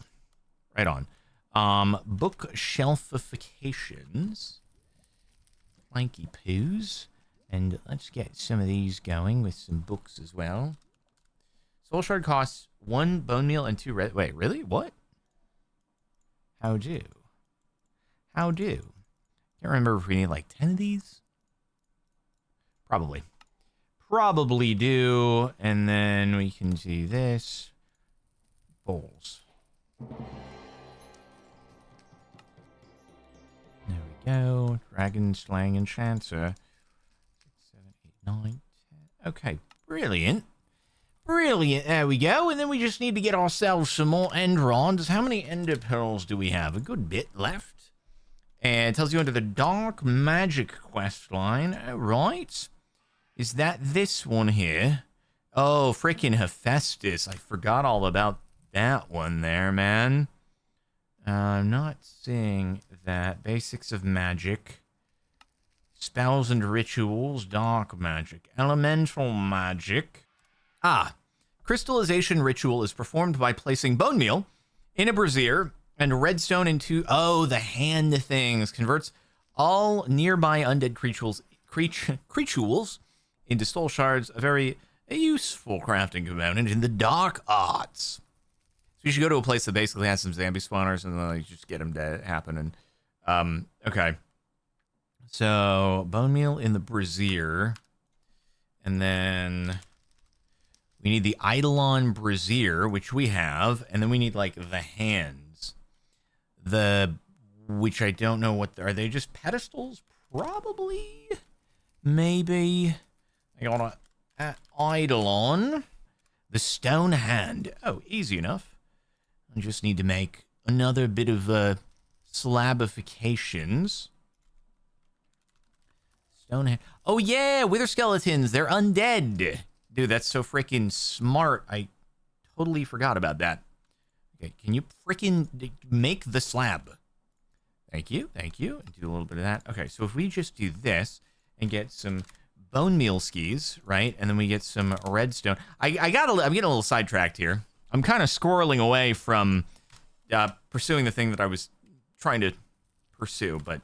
right on. Bookshelfifications. Lanky poos. And let's get some of these going with some books as well. Soul Shard costs 1 bone meal and 2 red... Wait, really? What? How do? How do? Can't remember if we need like 10 of these. Probably. Probably do. And then we can do this. Bowls. There we go. Dragon Slaying Enchanter. 6, 7, 8, 9, 10. Okay, brilliant. Brilliant. There we go. And then we just need to get ourselves some more Endrons. How many Ender Pearls do we have? A good bit left. And it tells you under the Dark Magic quest line. Right. Is that this one here? Oh, freaking Hephaestus. I forgot all about that one there, man. I'm not seeing that. Basics of magic. Spells and rituals. Dark magic. Elemental magic. Ah. Crystallization ritual is performed by placing bone meal in a brazier and redstone into... Oh, the hand things. Converts all nearby undead creatures into soul shards. A very useful crafting component in the dark arts. So you should go to a place that basically has some zombie spawners and then just get them to happen. And okay. So bone meal in the brazier. And then we need the Eidolon brazier, which we have. And then we need like the hands. Which I don't know what... Are they just pedestals? Probably. Maybe. I got an Eidolon. The stone hand. Oh, easy enough. I just need to make another bit of slabifications. Stone hand. Oh, yeah, wither skeletons. They're undead. Dude, that's so freaking smart. I totally forgot about that. Okay, can you freaking make the slab? Thank you, thank you. And do a little bit of that. Okay, so if we just do this and get some bone meal skis, right? And then we get some redstone. I'm getting a little sidetracked here. I'm kind of squirreling away from pursuing the thing that I was trying to pursue, but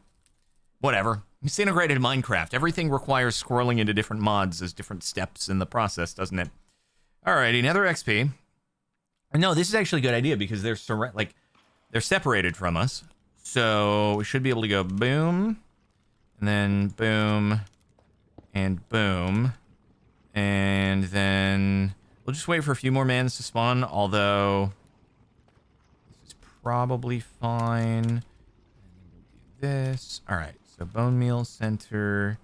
whatever. It's integrated Minecraft. Everything requires squirreling into different mods as different steps in the process, doesn't it? Alrighty, another XP. No, this is actually a good idea because they're separated from us. So we should be able to go boom, and then boom, and boom, and then we'll just wait for a few more mans to spawn, although this is probably fine. And then we'll do this. All right, so bone meal center.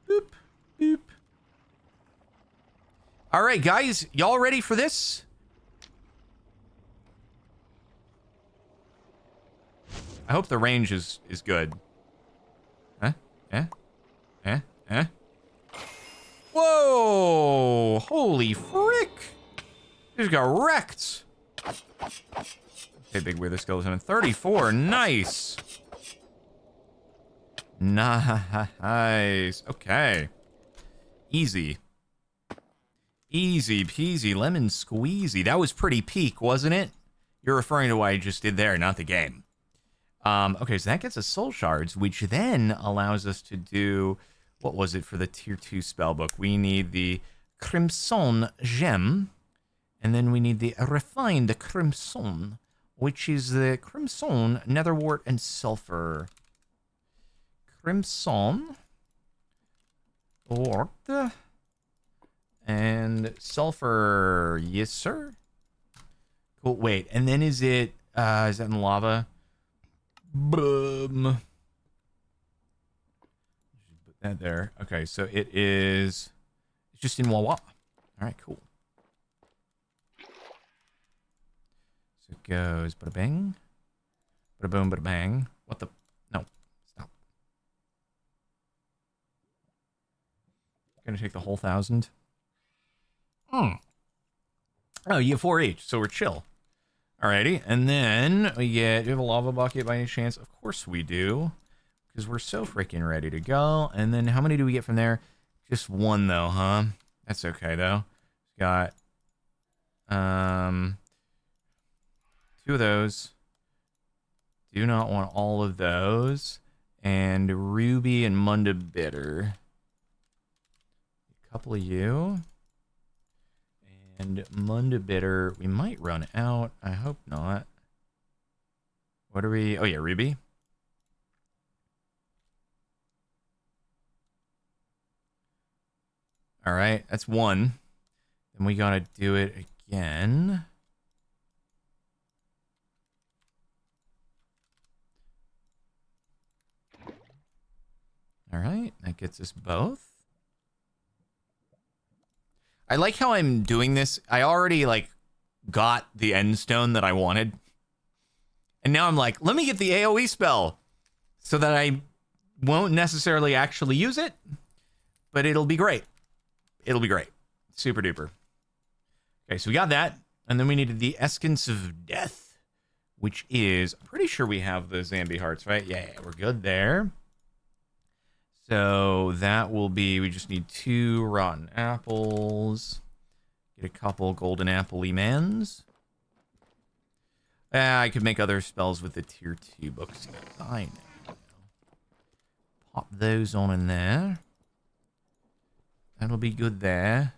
Boop, boop. All right, guys, y'all ready for this? I hope the range is good. Huh? Eh? Whoa! Holy frick! Just got wrecked. Okay, big wither skeleton. 34, nice. Nice. Okay. Easy. Easy peasy lemon squeezy. That was pretty peak, wasn't it? You're referring to what I just did there, not the game. Okay, so that gets us soul shards, which then allows us to do, what was it for the tier 2 spellbook? We need the Crimson Gem, and then we need the Refined Crimson, which is the Crimson, Netherwort, and Sulfur. Crimson, Wort, and Sulfur, yes sir. Cool, wait, and then is that in lava? Boom. Put that there. Okay, so it's just in Wawa. All right, cool. So it goes bada bang, bada boom, bada bang. What the? No, stop. Gonna take the whole 1,000. Oh, you have 4 each, so we're chill. Alrighty, and then do we have a lava bucket by any chance? Of course we do, because we're so freaking ready to go. And then how many do we get from there? Just 1 though, huh? That's okay though. Got 2 of those. Do not want all of those. And ruby and munda bitter. A couple of you. And munda bitter, we might run out. I hope not. What are we? Oh yeah, ruby. All right, that's 1. Then we gotta do it again. All right, that gets us both. I like how I'm doing this. I already got the end stone that I wanted. And now I'm like, let me get the AoE spell so that I won't necessarily actually use it, but it'll be great. It'll be great. Super duper. Okay, so we got that. And then we needed the Essence of Death, which is, I'm pretty sure we have the Zambi hearts, right? Yeah, we're good there. So that will be, we just need 2 rotten apples. Get a couple golden apple-y mans. I could make other spells with the tier 2 books. I know. Pop those on in there. That'll be good there.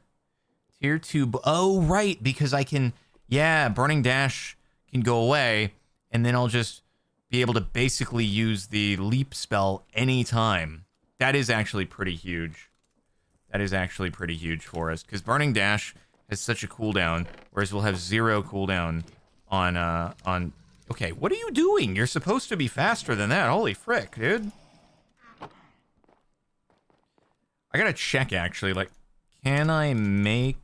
Tier 2, oh right, because I can, yeah, Burning Dash can go away, and then I'll just be able to basically use the leap spell anytime. That is actually pretty huge. That is actually pretty huge for us, because Burning Dash has such a cooldown, whereas we'll have 0 cooldown on... Okay, what are you doing? You're supposed to be faster than that. Holy frick, dude. I gotta check, actually. Can I make...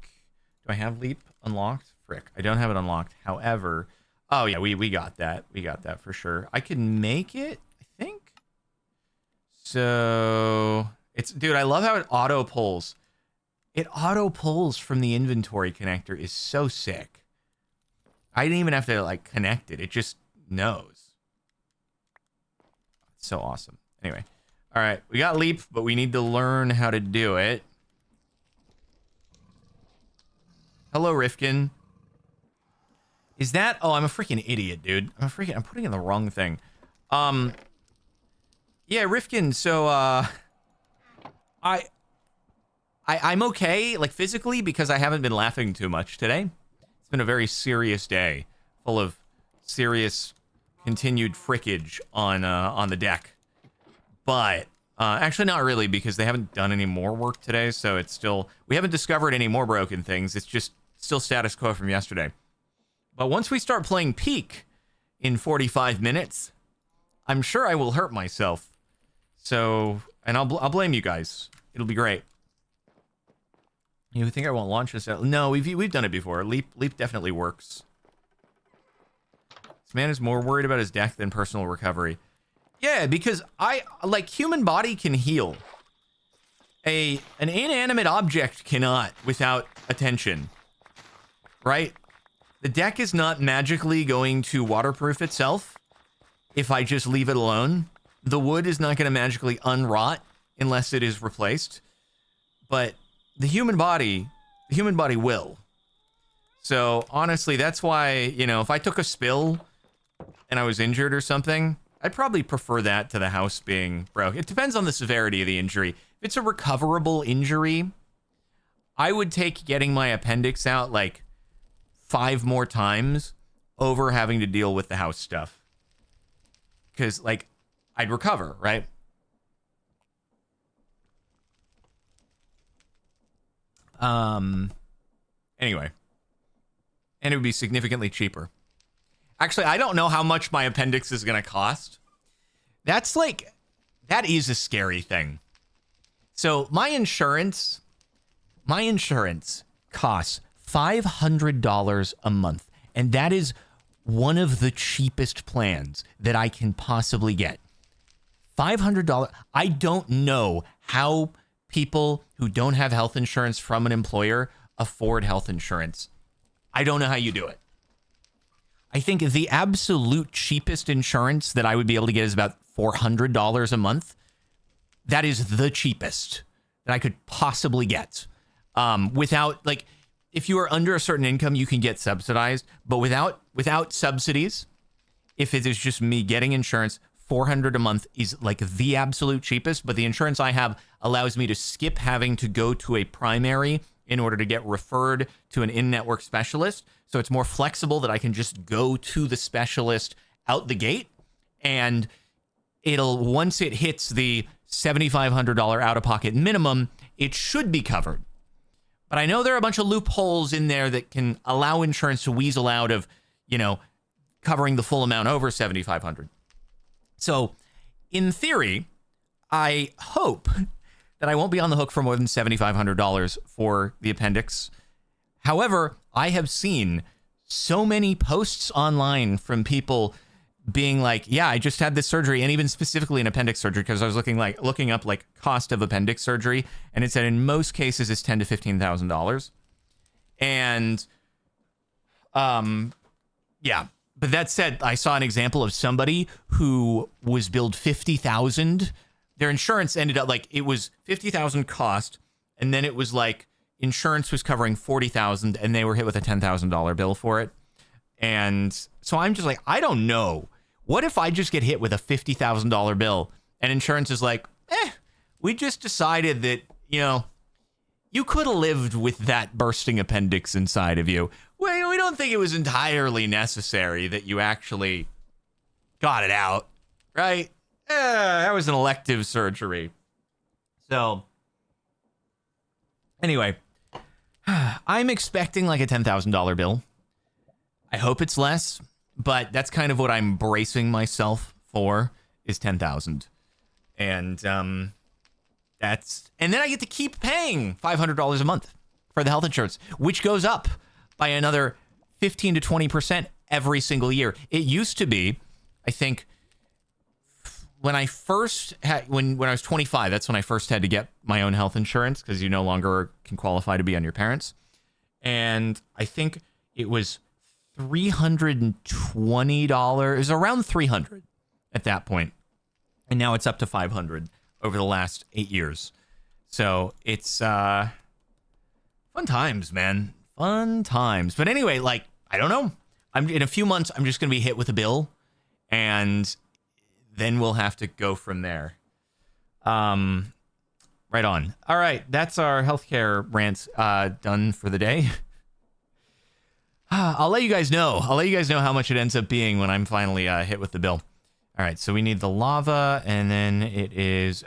Do I have Leap unlocked? Frick, I don't have it unlocked. However... Oh, yeah, we got that. We got that for sure. I can make it, I think. So it's, dude, I love how it auto pulls. It auto pulls from the inventory connector is so sick. I didn't even have to connect it. It just knows. It's so awesome. Anyway. All right. We got leap, but we need to learn how to do it. Hello, Rifkin. Is that... Oh, I'm a freaking idiot, dude. I'm putting in the wrong thing. Yeah, Rifkin, so, I'm okay, like, physically, because I haven't been laughing too much today. It's been a very serious day, full of serious continued frickage on the deck. But, actually not really, because they haven't done any more work today, so it's still... We haven't discovered any more broken things. It's just still status quo from yesterday. But once we start playing Peak in 45 minutes, I'm sure I will hurt myself. So, and I'll blame you guys. It'll be great. You think I won't launch this out? No, we've done it before. Leap definitely works. This man is more worried about his deck than personal recovery. Yeah, because human body can heal. An inanimate object cannot without attention. Right? The deck is not magically going to waterproof itself if I just leave it alone. The wood is not going to magically unrot unless it is replaced. But the human body will. So, honestly, that's why, if I took a spill and I was injured or something, I'd probably prefer that to the house being broke. It depends on the severity of the injury. If it's a recoverable injury, I would take getting my appendix out, 5 more times over having to deal with the house stuff. Because, I'd recover, right? Anyway. And it would be significantly cheaper. Actually, I don't know how much my appendix is going to cost. That is a scary thing. So, my insurance costs $500 a month, and that is one of the cheapest plans that I can possibly get. $500. I don't know how people who don't have health insurance from an employer afford health insurance. I don't know how you do it. I think the absolute cheapest insurance that I would be able to get is about $400 a month. That is the cheapest that I could possibly get. Without, if you are under a certain income, you can get subsidized, but without subsidies, if it is just me getting insurance, $400 a month is the absolute cheapest, but the insurance I have allows me to skip having to go to a primary in order to get referred to an in-network specialist. So it's more flexible that I can just go to the specialist out the gate, and once it hits the $7,500 out-of-pocket minimum, it should be covered. But I know there are a bunch of loopholes in there that can allow insurance to weasel out of, covering the full amount over $7,500. So, in theory, I hope that I won't be on the hook for more than $7,500 for the appendix. However, I have seen so many posts online from people being yeah, I just had this surgery, and even specifically an appendix surgery, because I was looking up cost of appendix surgery, and it said in most cases it's $10,000 to $15,000. And yeah, but that said, I saw an example of somebody who was billed $50,000. Their insurance ended up it was $50,000 cost, and then it was insurance was covering $40,000, and they were hit with a $10,000 bill for it. And so I'm just I don't know. What if I just get hit with a $50,000 bill and insurance is we just decided that, you could have lived with that bursting appendix inside of you. We don't think it was entirely necessary that you actually got it out, right? That was an elective surgery. So, anyway, I'm expecting a $10,000 bill. I hope it's less, but that's kind of what I'm bracing myself for, is $10,000. And and then I get to keep paying $500 a month for the health insurance, which goes up by another 15 to 20% every single year. It used to be, I think, when I first had, when I was 25, that's when I first had to get my own health insurance, because you no longer can qualify to be on your parents. And I think it was $320. It was around $300 at that point. And now it's up to $500 over the last 8 years. So it's fun times, man. Fun times. But anyway, like, I don't know. In a few months, I'm just going to be hit with a bill, and then we'll have to go from there. Right on. All right, that's our healthcare rants done for the day. I'll let you guys know. I'll let you guys know how much it ends up being when I'm finally hit with the bill. All right, so we need the lava, and then it is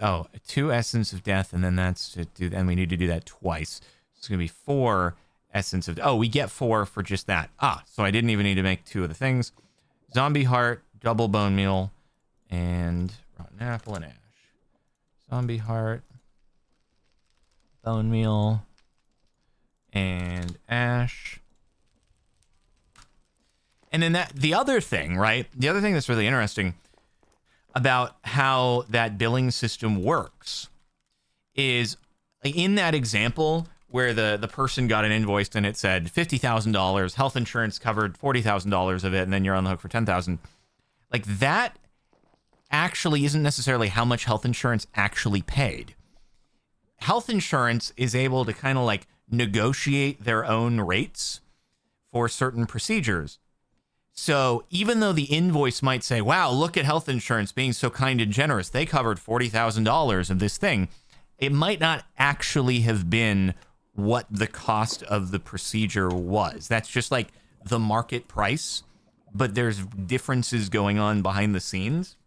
2 essence of death, and then that's to do. And we need to do that twice. It's gonna be 4 essence of. Oh, we get 4 for just that. So I didn't even need to make 2 of the things. Zombie heart, double bone meal, and rotten apple and ash. Zombie heart, bone meal, and ash. And then the other thing, right? The other thing that's really interesting about how that billing system works is in that example where the person got an invoice and it said $50,000, health insurance covered $40,000 of it, and then you're on the hook for $10,000. Like, that actually isn't necessarily how much health insurance actually paid. Health insurance is able to kind of like negotiate their own rates for certain procedures. So even though the invoice might say, wow, look at health insurance being so kind and generous, they covered $40,000 of this thing, it might not actually have been what the cost of the procedure was. That's just like the market price, but there's differences going on behind the scenes.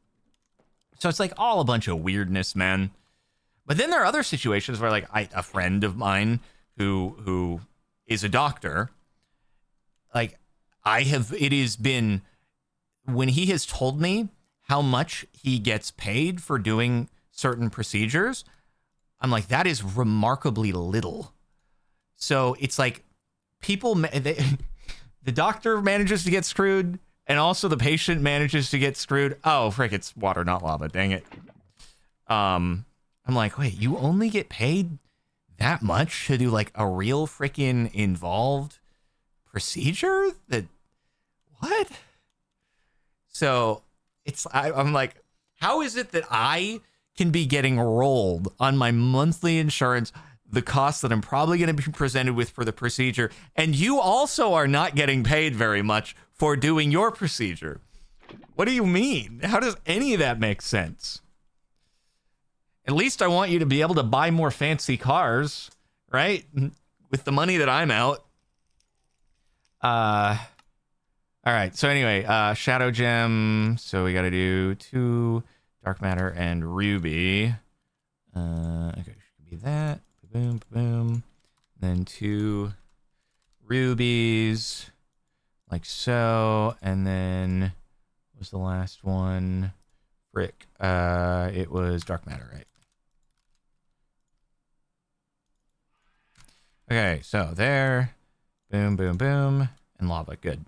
So it's like all a bunch of weirdness, man. But then there are other situations where, like, a friend of mine who is a doctor, like, it has been, when he has told me how much he gets paid for doing certain procedures, I'm like, that is remarkably little. So it's like the doctor manages to get screwed, and also the patient manages to get screwed. Oh, frick, it's water, not lava. Dang it. I'm like, wait, you only get paid that much to do like a real freaking involved procedure? What? So I'm like, how is it that I can be getting rolled on my monthly insurance the cost that I'm probably going to be presented with for the procedure, and you also are not getting paid very much for doing your procedure? What do you mean? How does any of that make sense? At least I want you to be able to buy more fancy cars, right? With the money that I'm out. All right. So anyway, Shadow Gem. So we got to do 2 Dark Matter and Ruby. Okay, should be that. Boom, boom. Then 2 rubies, like so. And then what was the last one? Frick. It was Dark Matter, right? Okay, so there. Boom, boom, boom. And lava. Good.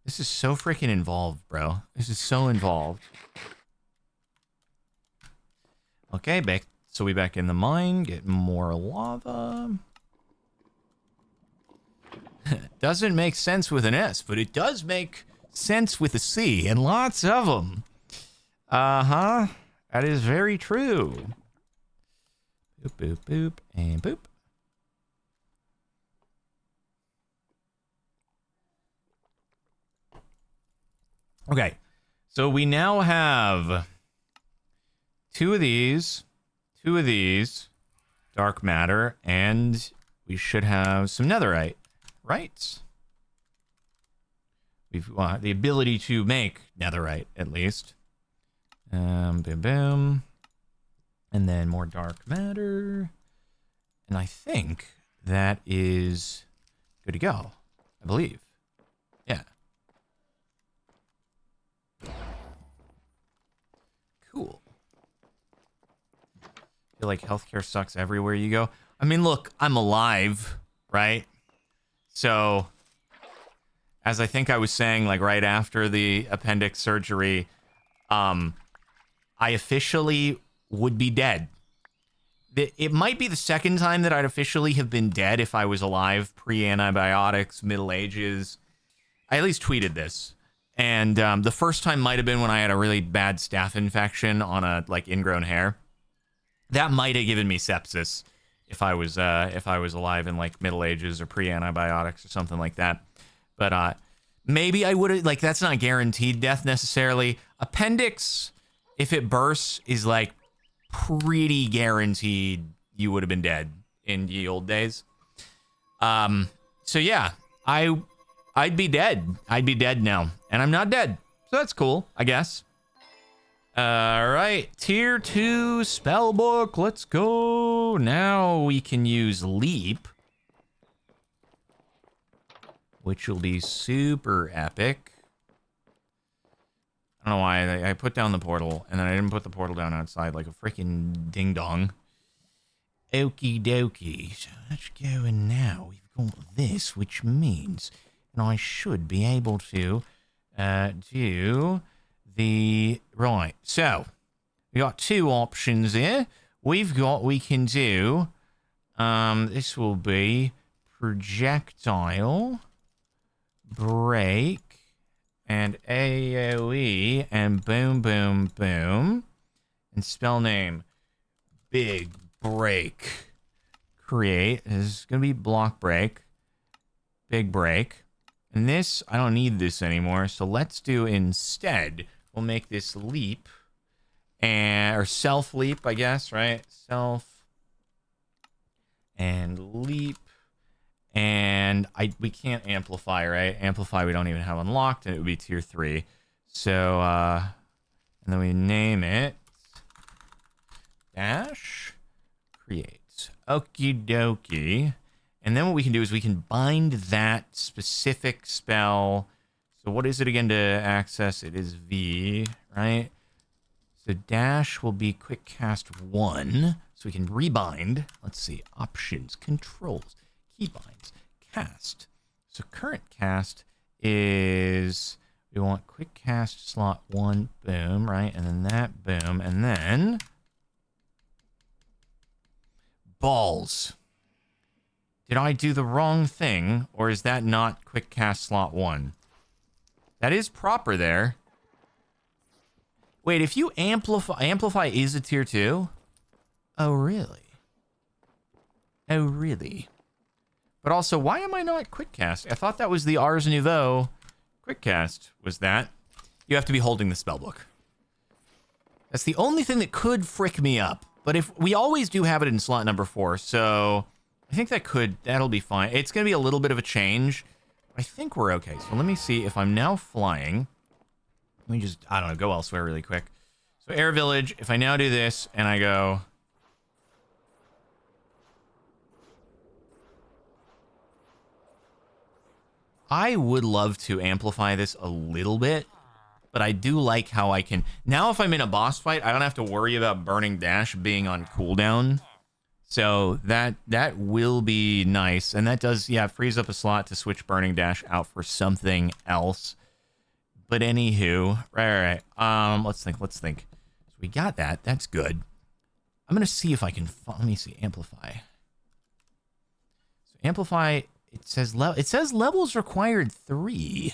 This is so freaking involved, bro. This is so involved. Okay, so we back in the mine, get more lava. Doesn't make sense with an S, but it does make sense with a C, and lots of them. Uh-huh. That is very true. Boop, boop, boop, and boop. Okay, so we now have 2 of these, dark matter, and we should have some netherite, right? We've the ability to make netherite, at least. Boom, boom. And then more dark matter. And I think that is good to go, I believe. Yeah. Cool. I feel like healthcare sucks everywhere you go. I mean, look, I'm alive, right? So, as I think I was saying, like right after the appendix surgery, I officially would be dead. It might be the second time that I'd officially have been dead if I was alive pre-antibiotics, Middle Ages. I at least tweeted this. And the first time might have been when I had a really bad staph infection on a like ingrown hair. That might have given me sepsis. if I was alive in like Middle Ages or pre-antibiotics or something like that. But maybe I would have, like, that's not guaranteed death necessarily. Appendix, if it bursts, is like pretty guaranteed you would have been dead in ye old days. So yeah, I'd be dead. I'd be dead now, and I'm not dead. So that's cool, I guess. All right, tier 2 spellbook. Let's go. Now we can use leap, which will be super epic. I don't know why I put down the portal, and then I didn't put the portal down outside like a freaking ding-dong. Okie dokie. So let's go in now. We've got this, which means, and I should be able to do the... Right, so we got two options here. We can do... this will be projectile, break, and AoE, and boom, boom, boom. And spell name, big break. Create is going to be block break, big break. And this, I don't need this anymore, so let's do instead, we'll make this leap, or self leap, I guess, right? Self and leap. And we can't amplify, right? Amplify we don't even have unlocked, and it would be tier 3. So, and then we name it dash create. Okie dokie. And then what we can do is we can bind that specific spell. So what is it again to access? It is V, right? So dash will be quick cast 1. So we can rebind. Let's see. Options, controls, keybinds, cast. So current cast is, we want quick cast slot 1, boom, right? And then that, boom. And then balls. Did I do the wrong thing, or is that not quick cast slot 1? That is proper there. Wait, if you amplify is a tier 2? Oh, really? Oh, really? But also, why am I not quick cast? I thought that was the Ars Nouveau quick cast, was that? You have to be holding the spellbook. That's the only thing that could frick me up. But if we always do have it in slot number 4, so I think that'll be fine. It's going to be a little bit of a change. I think we're okay. So let me see if I'm now flying. Let me just, I don't know, go elsewhere really quick. So Air Village, if I now do this and I go... I would love to amplify this a little bit, but I do like how I can... Now if I'm in a boss fight, I don't have to worry about Burning Dash being on cooldown. So that will be nice. And that does, yeah, frees up a slot to switch Burning Dash out for something else. But anywho, right. Let's think. So we got that. That's good. I'm going to see if I can... Let me see. Amplify. So amplify... It says levels required 3.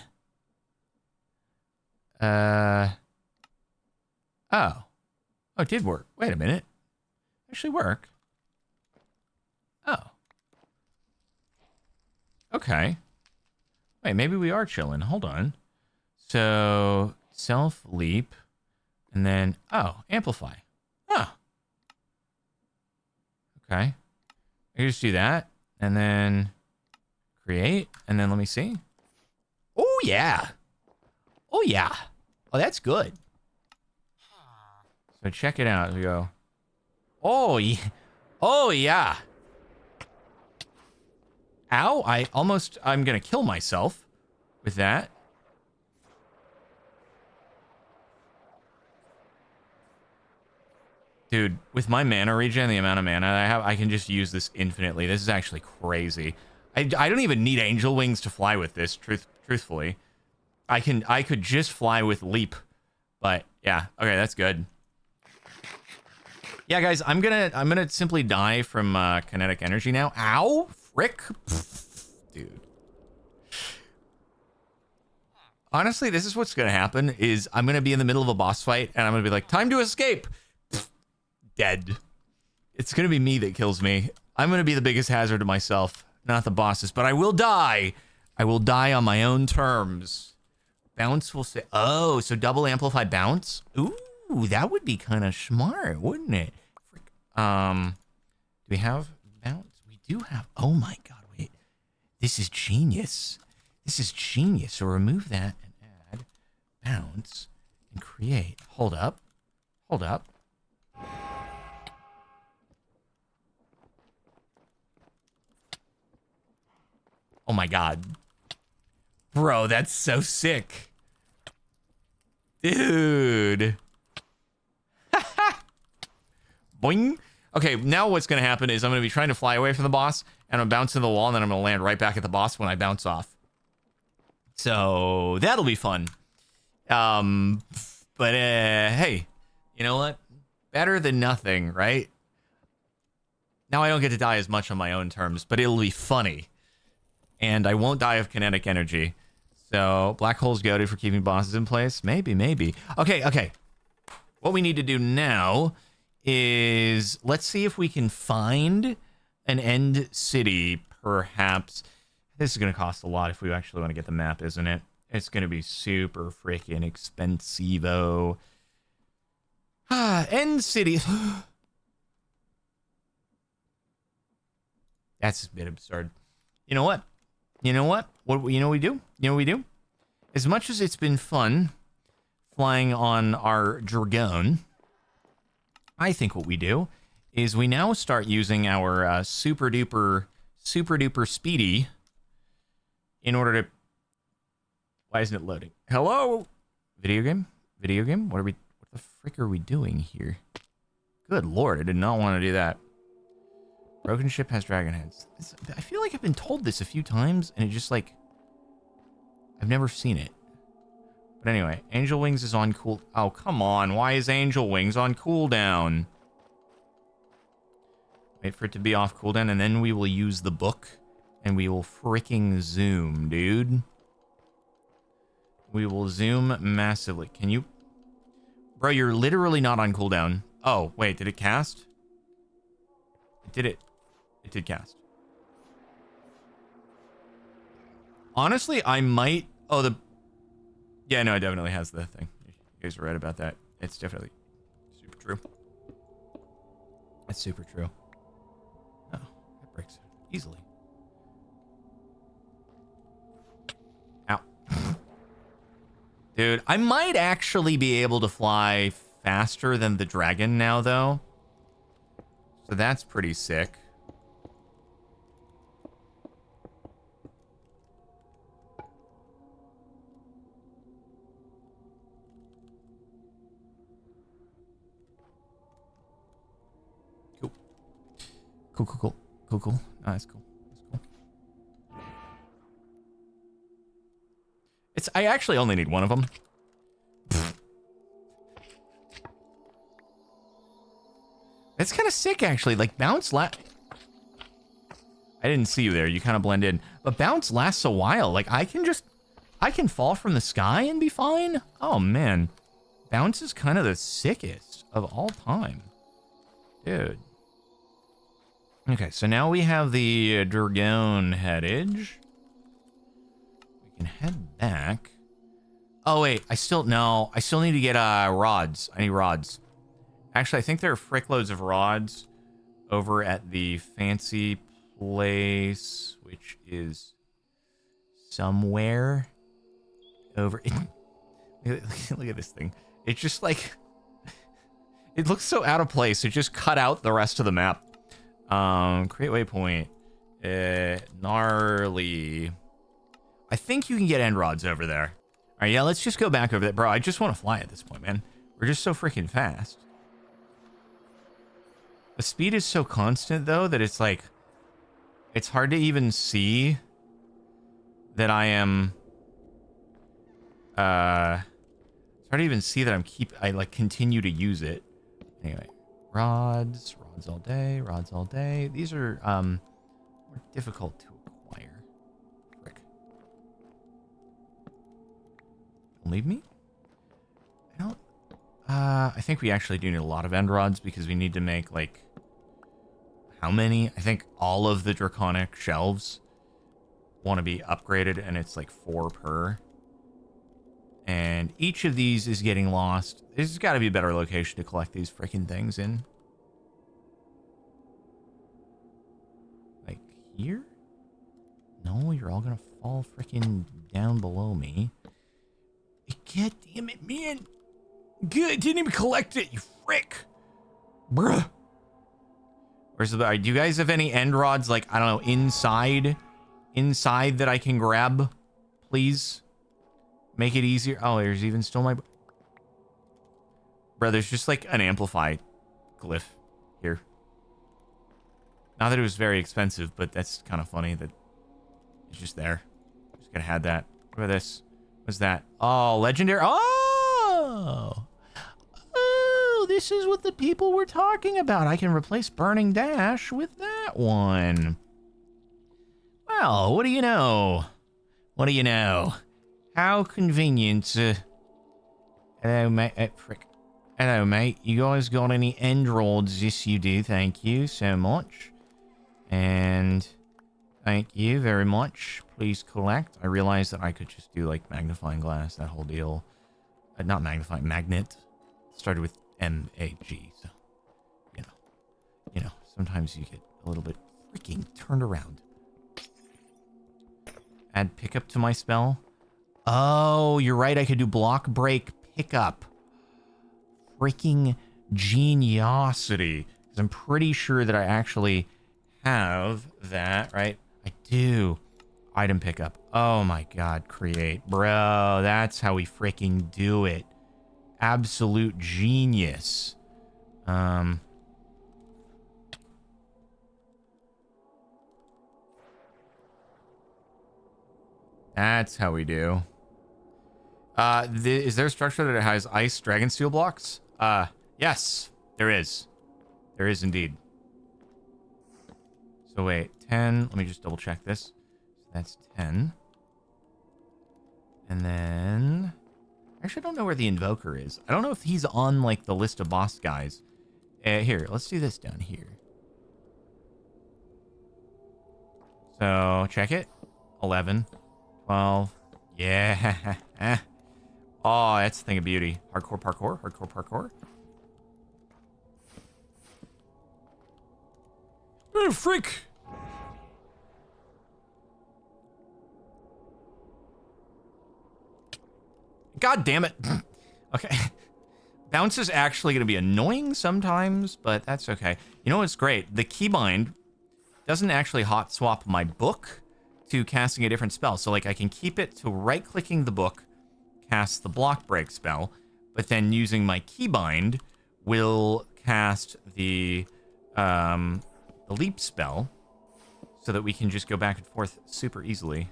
Oh, it did work. Wait a minute. Actually work. Oh. Okay. Wait, maybe we are chilling. Hold on. So self leap, and then amplify. Oh. Okay. I just do that, and then create, and then let me see. Oh yeah. Oh yeah. Oh, that's good. So check it out. We go. Oh yeah. Oh yeah. Ow! I'm gonna kill myself with that. Dude, with my mana regen, the amount of mana I have, I can just use this infinitely. This is actually crazy. I don't even need angel wings to fly with this, truthfully. I could just fly with leap. But yeah, okay, that's good. Yeah, guys, I'm gonna simply die from kinetic energy now. Ow! Frick! Dude. Honestly, this is what's gonna happen, is I'm gonna be in the middle of a boss fight, and I'm gonna be like, time to escape! Dead. It's gonna be me that kills me. I'm going to be the biggest hazard to myself, not the bosses. But I will die. I will die on my own terms. Bounce will say, oh, so double amplify bounce? Ooh, that would be kind of smart, wouldn't it? Do we have bounce? We do have, oh my God, wait. This is genius. This is genius. So remove that and add bounce and create. Hold up. Hold up. Oh my God. Bro, that's so sick. Dude. Boing. Okay, now what's going to happen is I'm going to be trying to fly away from the boss, and I'm bouncing the wall, and then I'm going to land right back at the boss when I bounce off. So that'll be fun. But hey, you know what? Better than nothing, right? Now I don't get to die as much on my own terms, but it'll be funny. And I won't die of kinetic energy. So, black hole's goaded for keeping bosses in place? Maybe, maybe. Okay. What we need to do now is let's see if we can find an end city, perhaps. This is going to cost a lot if we actually want to get the map, isn't it? It's going to be super freaking expensivo. End city. That's a bit absurd. You know what? You know what we do? You know what we do? As much as it's been fun flying on our Dragon, I think what we do is we now start using our super duper speedy in order to... Why isn't it loading? Hello? Video game? What the frick are we doing here? Good Lord, I did not want to do that. Broken ship has dragon heads. I feel like I've been told this a few times, and it just like... I've never seen it. But anyway, Angel Wings is on cool... Oh, come on. Why is Angel Wings on cooldown? Wait for it to be off cooldown, and then we will use the book, and we will freaking zoom, dude. We will zoom massively. Can you... Bro, you're literally not on cooldown. Oh, wait, did it cast? It did cast. Honestly, I might... Oh, the... Yeah, no, it definitely has the thing. You guys are right about that. It's definitely super true. It's super true. Oh, that breaks easily. Ow. Dude, I might actually be able to fly faster than the dragon now, though. So that's pretty sick. Cool. Oh, that's cool. I actually only need one of them. It's kind of sick, actually. Like, bounce I didn't see you there. You kind of blend in. But bounce lasts a while. Like, I can fall from the sky and be fine. Oh, man. Bounce is kind of the sickest of all time. Dude. Okay, so now we have the Dragon headage. We can head back. Oh, wait. I still need to get rods. I need rods. Actually, I think there are frickloads of rods over at the fancy place, which is somewhere over... Look at this thing. It's just like... It looks so out of place. It just cut out the rest of the map. Create waypoint. Gnarly. I think you can get end rods over there. All right, yeah, let's just go back over there. Bro, I just want to fly at this point, man. We're just so freaking fast. The speed is so constant, though, that it's like... It's hard to even see that I am... It's hard to even see that I like continue to use it. Anyway, rods all day. These are more difficult to acquire. Frick. Don't leave me? I don't... I think we actually do need a lot of end rods because we need to make, like... how many. I think all of the draconic shelves want to be upgraded, and it's like 4 per. And each of these is getting lost. There's got to be a better location to collect these freaking things in. Like here? No, you're all gonna fall freaking down below me. God damn it, man. Good, didn't even collect it, you frick. Bruh. Where's the... Do you guys have any end rods, like, I don't know, inside that I can grab? Please? Make it easier. Oh, there's even still my... Bruh, there's just, like, an amplify glyph here. Not that it was very expensive, but that's kind of funny that it's just there. Just gonna have that. What about this? What's that? Oh, legendary. Oh! Oh, this is what the people were talking about. I can replace Burning Dash with that one. Well, what do you know? What do you know? How convenient. Hello, mate. Frick. Hello, mate. You guys got any end rods? Yes, you do. Thank you so much. And thank you very much. Please collect. I realized that I could just do, like, magnifying glass, that whole deal. Not magnifying, magnet. Started with M-A-G, so, you know, sometimes you get a little bit freaking turned around. Add pickup to my spell. Oh, you're right. I could do block break pickup. Freaking geniosity. Because I'm pretty sure that I actually have that, right? I do. Item pickup. Oh my god, create. Bro, that's how we freaking do it. Absolute genius. That's how we do. Is there a structure that has ice dragon steel blocks? Yes, there is. There is indeed. So wait, 10. Let me just double check this. So that's 10. And then... Actually, I don't know where the Invoker is. I don't know if he's on, like, the list of boss guys. Here, let's do this down here. So, check it. 11. 12. Yeah. Oh, that's the thing of beauty. Hardcore parkour. Hardcore parkour. Oh, freak. God damn it. Okay. Bounce is actually going to be annoying sometimes, but that's okay. You know what's great? The keybind doesn't actually hot swap my book to casting a different spell. So, like, I can keep it to right-clicking the book, cast the block break spell, but then using my keybind will cast the leap spell so that we can just go back and forth super easily.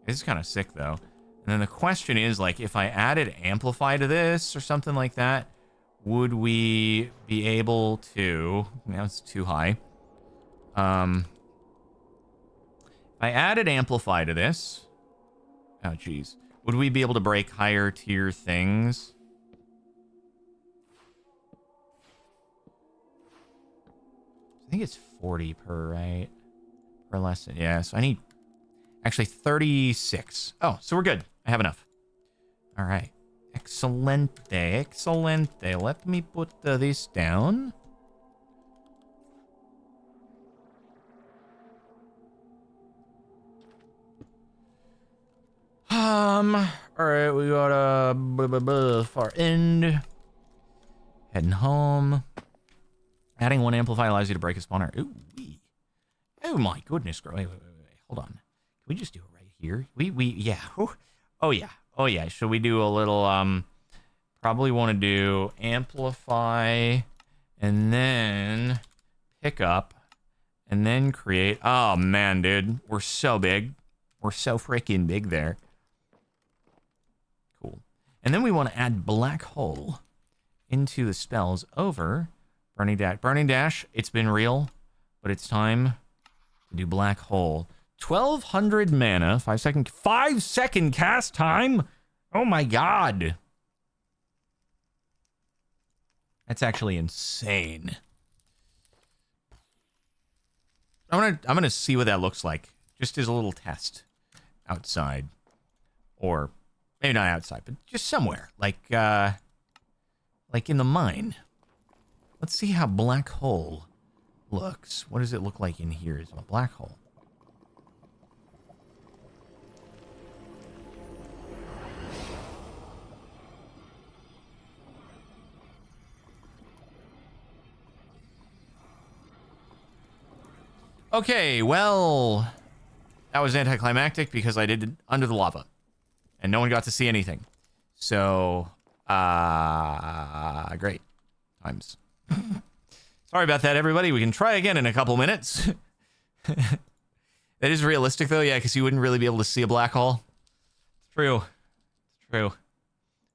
This is kind of sick, though. And then the question is, like, if I added Amplify to this or something like that, would we be able to... Now it's too high. If I added Amplify to this... Oh, jeez. Would we be able to break higher tier things? I think it's 40 per, right? Per lesson. Yeah, so I need... Actually, 36. Oh, so we're good. I have enough. All right. Excelente. Excelente. Let me put this down. All right. We got a far end. Heading home. Adding one amplify allows you to break a spawner. Ooh. Oh my goodness. Wait. Hold on. We just do it right here. Yeah. Oh yeah. Should we do a little probably want to do amplify and then pick up and then create. Oh man, dude. We're so big. We're so freaking big there. Cool. And then we want to add black hole into the spells over Burning Dash. Burning Dash, it's been real, but it's time to do black hole. 1200 mana, 5 second cast time. Oh my god. That's actually insane. I'm gonna see what that looks like, just as a little test outside, or maybe not outside, but just somewhere, like in the mine. Let's see how black hole looks. What does it look like in here? Is a black hole? Okay, well, that was anticlimactic because I did it under the lava, and no one got to see anything. So, great times. Sorry about that, everybody. We can try again in a couple minutes. That is realistic, though, yeah, because you wouldn't really be able to see a black hole. It's true. It's true.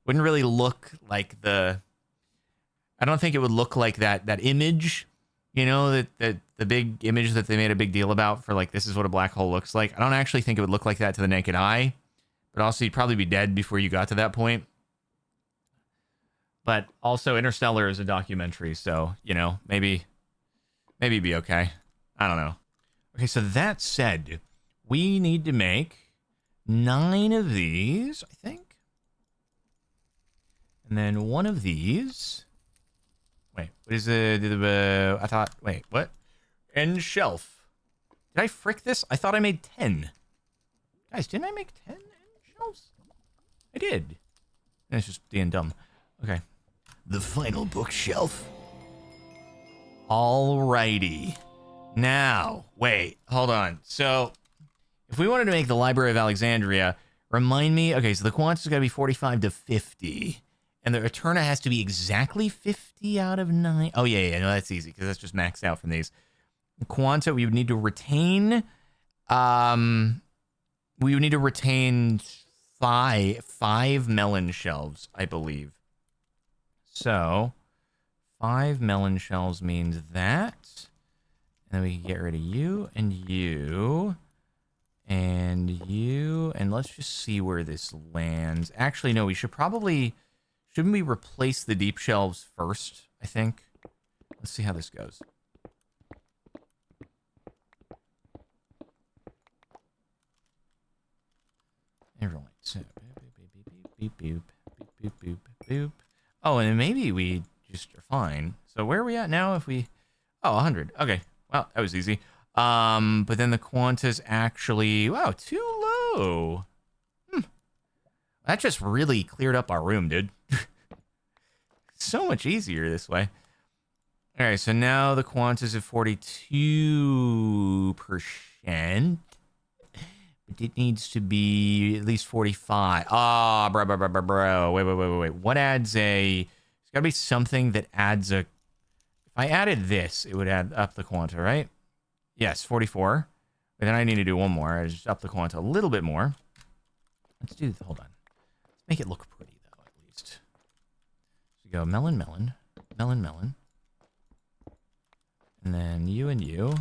Wouldn't really look like the... I don't think it would look like that image, you know, that the big image that they made a big deal about for, like, this is what a black hole looks like. I don't actually think it would look like that to the naked eye, but also you'd probably be dead before you got to that point. But also, Interstellar is a documentary, so, you know, maybe be okay. I don't know. Okay, so that said, we need to make 9 of these, I think. And then 1 of these. Wait, what is the I thought, wait, what? End shelf. Did I frick this? I thought I made 10. Guys, didn't I make 10 end shelves? I did. It's just being dumb. Okay. The final bookshelf. Alrighty. Now, wait, hold on. So, if we wanted to make the Library of Alexandria, remind me, okay, so the quantity is going to be 45 to 50. And the Eterna has to be exactly 50 out of 9. Oh, yeah, no, that's easy, because that's just maxed out from these. The Quanta, we would need to retain, five melon shelves, I believe. So, 5 melon shelves means that. And then we can get rid of you, and you, and you, and let's just see where this lands. Actually, no, we should probably... Shouldn't we replace the deep shelves first, I think? Let's see how this goes. Everyone. So, beep, boop, beep, boop, boop, boop. Oh, and then maybe we just are fine. So where are we at now if we... Oh, 100. Okay. Well, that was easy. But then the quanta's actually... Wow, too low. That just really cleared up our room, dude. So much easier this way. All right, so now the quanta's at 42%. But it needs to be at least 45. Ah, bro. Wait. What adds a... There's got to be something that adds a... If I added this, it would add up the quanta, right? Yes, 44. But then I need to do one more. I just up the quanta a little bit more. Let's do... Hold on. Let's make it look pretty, though, at least. So we go melon. And then you and you.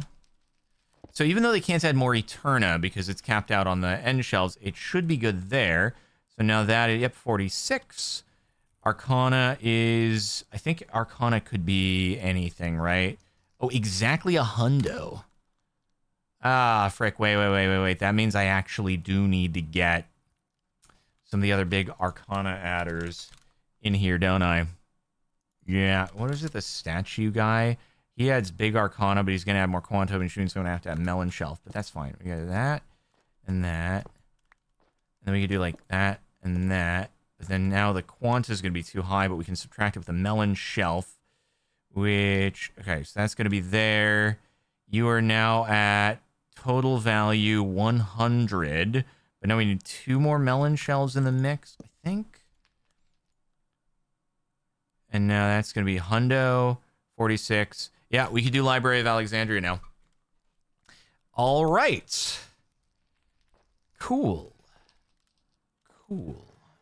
So even though they can't add more Eterna because it's capped out on the end shelves, it should be good there. So now that, yep, 46. Arcana is, I think Arcana could be anything, right? Oh, exactly a hundo. Ah, frick, wait. That means I actually do need to get some of the other big Arcana adders in here, don't I? Yeah, what is it, the statue guy? He adds big Arcana, but he's going to add more Quantum, which means he's going to have to add Melon Shelf, but that's fine. We got that and that. And then we can do like that and that. But then now the Quanta is going to be too high, but we can subtract it with the Melon Shelf, which, okay, so that's going to be there. You are now at total value 100, but now we need 2 more Melon Shelves in the mix, I think. And now that's going to be Hundo, 46. Yeah, we could do Library of Alexandria now. All right. Cool.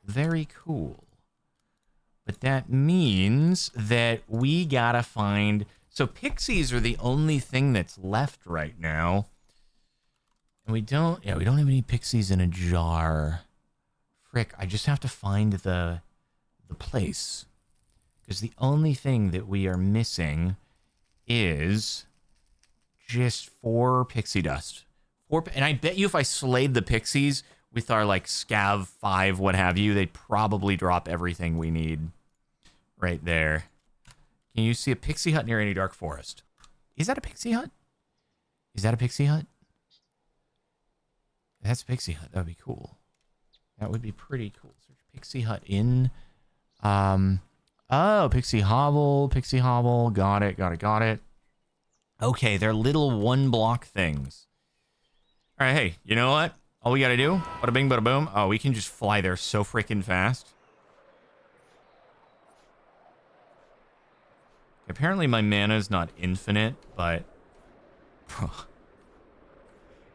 Very cool. But that means that we gotta find... So pixies are the only thing that's left right now. And we don't have any pixies in a jar. Frick, I just have to find the place. Because the only thing that we are missing is just 4 pixie dust. And I bet you if I slayed the pixies with our, like, scav 5, what have you, they'd probably drop everything we need right there. Can you see a pixie hut near any dark forest? Is that a pixie hut? Is that a pixie hut? That's a pixie hut. That would be cool. That would be pretty cool. Search pixie hut in... Oh, pixie hovel. Pixie hovel. Got it, got it, got it. Okay, they're little 1-block things. All right, hey, you know what? All we gotta do, bada bing, bada boom. Oh, we can just fly there so freaking fast. Apparently my mana is not infinite, but...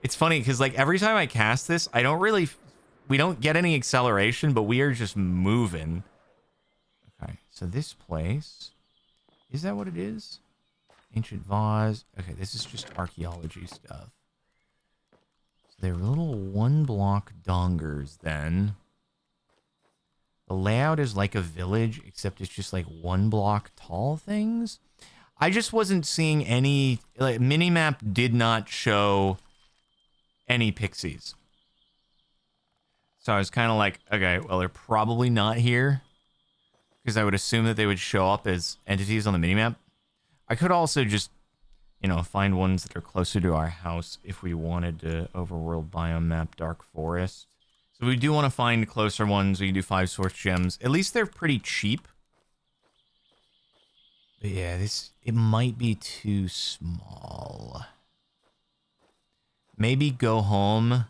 It's funny, because, like, every time I cast this, I don't really... We don't get any acceleration, but we are just moving. Okay, so this place... Is that what it is? Ancient vase. Okay, this is just archaeology stuff. So they're little 1-block dongers, then. The layout is like a village, except it's just like 1-block tall things. I just wasn't seeing any... Like, minimap did not show any pixies. So I was kind of like, okay, well, they're probably not here. Because I would assume that they would show up as entities on the minimap. I could also just, you know, find ones that are closer to our house if we wanted to overworld biome map Dark Forest. So we do want to find closer ones. We can do 5 source gems. At least they're pretty cheap. But yeah, it might be too small. Maybe go home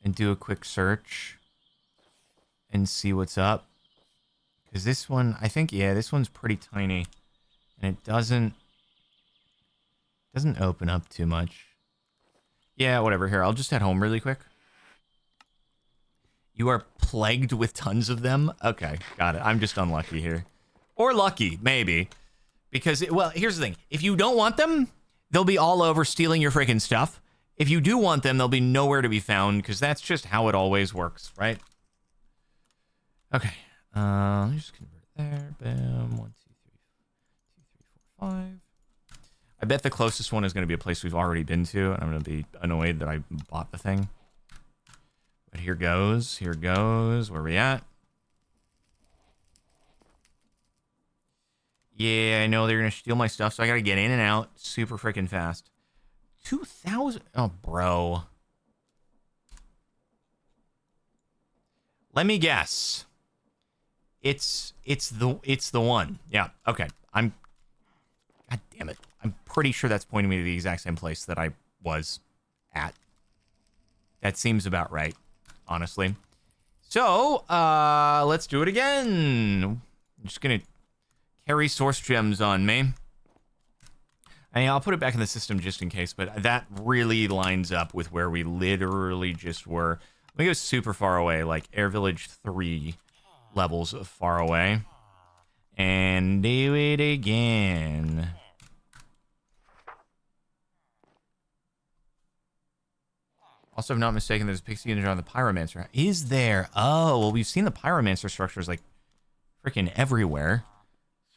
and do a quick search and see what's up. Because this one, I think, yeah, this one's pretty tiny. And it doesn't open up too much. Yeah, whatever. Here, I'll just head home really quick. You are plagued with tons of them? Okay, got it. I'm just unlucky here. Or lucky, maybe. Because, well, here's the thing. If you don't want them, they'll be all over stealing your freaking stuff. If you do want them, they'll be nowhere to be found, because that's just how it always works, right? Okay. Let me just convert there. Bam. 1, 2, 3, 2, 3, 4, 5. I bet the closest one is going to be a place we've already been to, and I'm going to be annoyed that I bought the thing. But here goes. Here goes. Where are we at? Yeah, I know they're going to steal my stuff, so I got to get in and out super freaking fast. 2,000? Oh, bro. Let me guess. It's the one. Yeah, okay. God damn it. I'm pretty sure that's pointing me to the exact same place that I was at. That seems about right, honestly. So, let's do it again. I'm just gonna carry source gems on me. I mean, I'll put it back in the system just in case, but that really lines up with where we literally just were. Let me go super far away, like Air Village 3 levels of far away. And do it again. Also, if I'm not mistaken, there's a pixie ninja on the pyromancer. Is there? Oh, well, we've seen the pyromancer structures like freaking everywhere.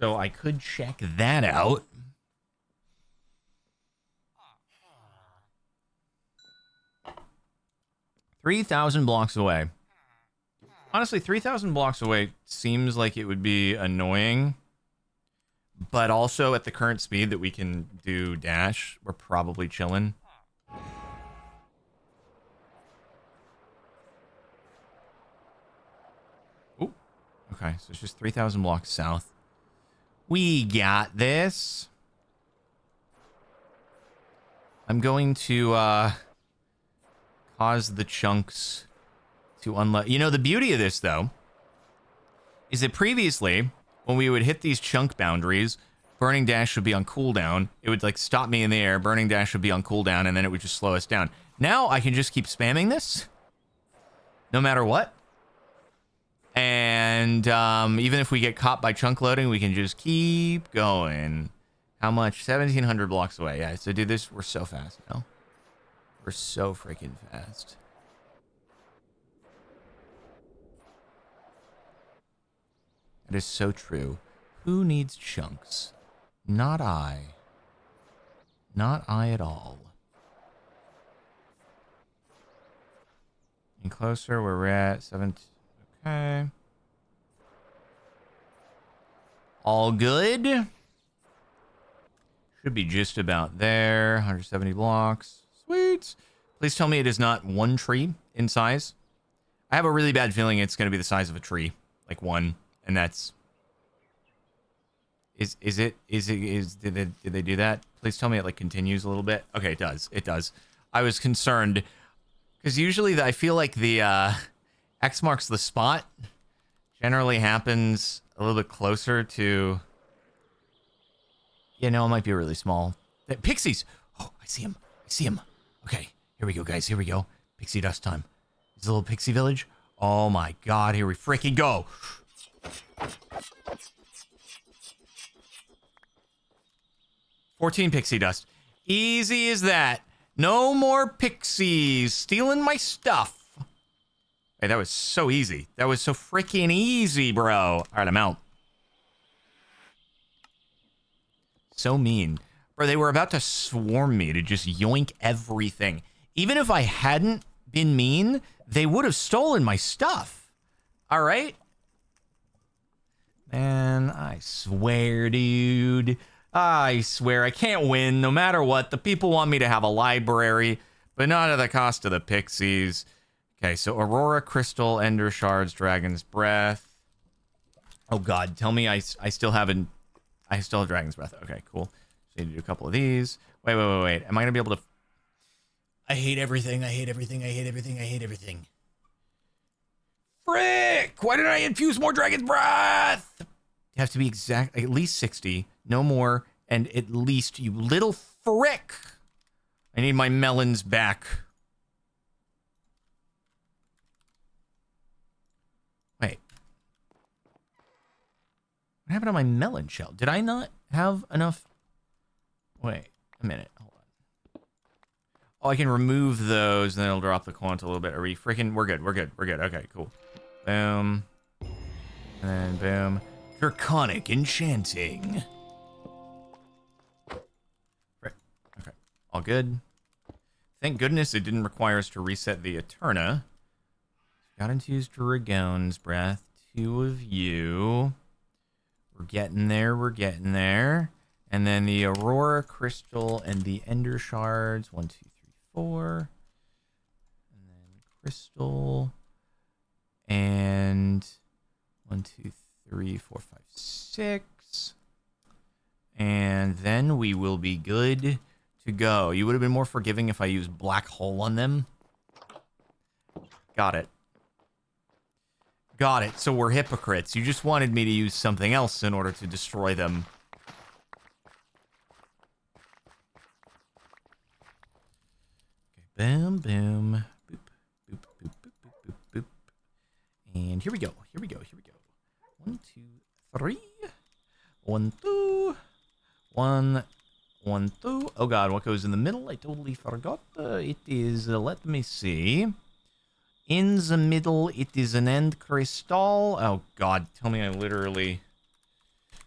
So I could check that out. $3,000 blocks away. Honestly, 3,000 blocks away seems like it would be annoying. But also, at the current speed that we can do dash, we're probably chilling. Ooh. Okay, so it's just 3,000 blocks south. We got this. I'm going to cause the chunks to unload. You know, the beauty of this, though, is that previously, when we would hit these chunk boundaries, Burning Dash would be on cooldown. It would, like, stop me in the air. Burning Dash would be on cooldown, and then it would just slow us down. Now, I can just keep spamming this, no matter what. And even if we get caught by chunk loading, we can just keep going. How much? 1,700 blocks away. Yeah, so, dude, we're so fast now. We're so freaking fast. That is so true. Who needs chunks? Not I. Not I at all. And closer, where we're at 17. Okay. All good. Should be just about there. 170 blocks. Sweet. Please tell me it is not one tree in size. I have a really bad feeling it's going to be the size of a tree. Like one. And that's... Did they do that? Please tell me it like continues a little bit. Okay, it does. It does. I was concerned. Because usually I feel like the X marks the spot generally happens a little bit closer to... Yeah, no, it might be really small. Pixies! Oh, I see him. I see him. Okay, here we go, guys. Here we go. Pixie dust time. Is the little pixie village? Oh my god, here we freaking go. 14 pixie dust. Easy as that. No more pixies stealing my stuff. Hey, that was so easy. That was so freaking easy, bro. All right, I'm out. So mean. Bro, they were about to swarm me to just yoink everything. Even if I hadn't been mean, they would have stolen my stuff. All right? Man, I swear, dude. I swear, I can't win no matter what. The people want me to have a library, but not at the cost of the pixies. Okay, so Aurora, Crystal, Ender Shards, Dragon's Breath. Oh god, tell me I still haven't... I still have Dragon's Breath. Okay, cool. So I need to do a couple of these. Wait. Am I going to be able to... I hate everything. I hate everything. I hate everything. I hate everything. Frick! Why didn't I infuse more Dragon's Breath? You have to be exact... At least 60. No more. And at least, you little frick. I need my melons back. Wait. What happened to my melon shell? Did I not have enough? Wait a minute. Hold on. Oh, I can remove those, and then it'll drop the quant a little bit. Are we freaking... We're good. We're good. We're good. Okay, cool. Boom. And then boom. Draconic enchanting. Right. Okay. All good. Thank goodness it didn't require us to reset the Eterna. Got into use Dragon's Breath. 2 of you. We're getting there. We're getting there. And then the Aurora Crystal and the Ender Shards. 1, 2, 3, 4. And then Crystal. And 1, 2, 3, 4, 5, 6. And then we will be good to go. You would have been more forgiving if I used Black Hole on them. Got it. Got it. So we're hypocrites. You just wanted me to use something else in order to destroy them. Okay, boom, boom. Boop, boop, boop, boop, boop, boop, boop. And here we go. Here we go. Here we go. 1, 2, 3. 1, 2. 1, 1, 2. Oh god, what goes in the middle? I totally forgot. It is, let me see. In the middle, it is an end crystal. Oh god, tell me I literally...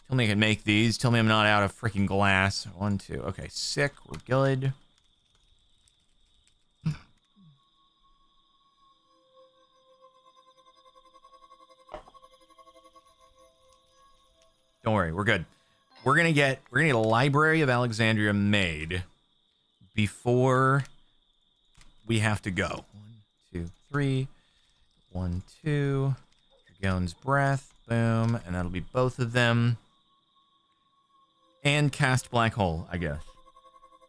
Tell me I can make these. Tell me I'm not out of freaking glass. 1, 2. Okay, sick. We're good. Don't worry, we're good. We're gonna get a Library of Alexandria made before we have to go. 1, 2, 3. 1, 2. Dragon's Breath. Boom. And that'll be both of them. And cast Black Hole, I guess.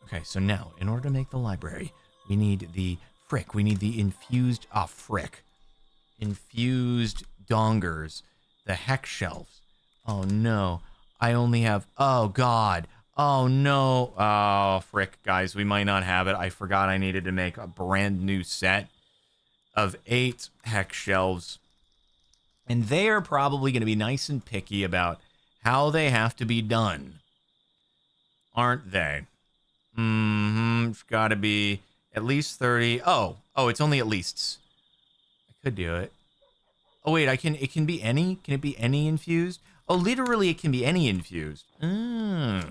Okay, so now, in order to make the library, we need the... Frick, we need the infused... Ah, frick. Infused dongers. The hex shelves. Oh, no. I only have... Oh, God. Oh, no. Oh, frick, guys. We might not have it. I forgot I needed to make a brand new set of 8 hex shelves. And they are probably going to be nice and picky about how they have to be done. Aren't they? Mm-hmm. It's got to be at least 30. Oh, it's only at least. I could do it. Oh, wait, it can be any? Can it be any infused? Oh, literally, it can be any infused. Okay,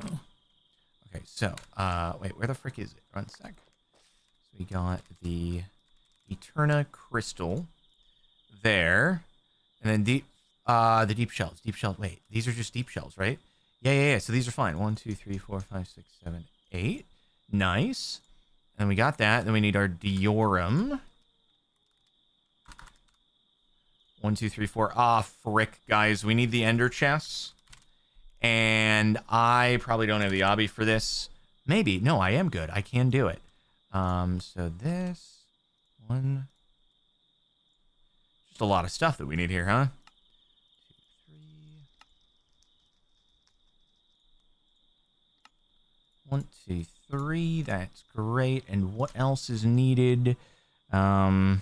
Okay, so, wait, where the frick is it? One sec. So we got the Eterna crystal there. And then the deep shells. Deep shells. Wait, these are just deep shells, right? Yeah. So these are fine. 1, 2, 3, 4, 5, 6, 7, 8. Nice. And we got that. Then we need our Diorum. 1, 2, 3, 4. Ah, frick, guys. We need the ender chests. And I probably don't have the obby for this. Maybe. No, I am good. I can do it. So this one. Just a lot of stuff that we need here, huh? 2, 3. 1, 2, 3. That's great. And what else is needed? And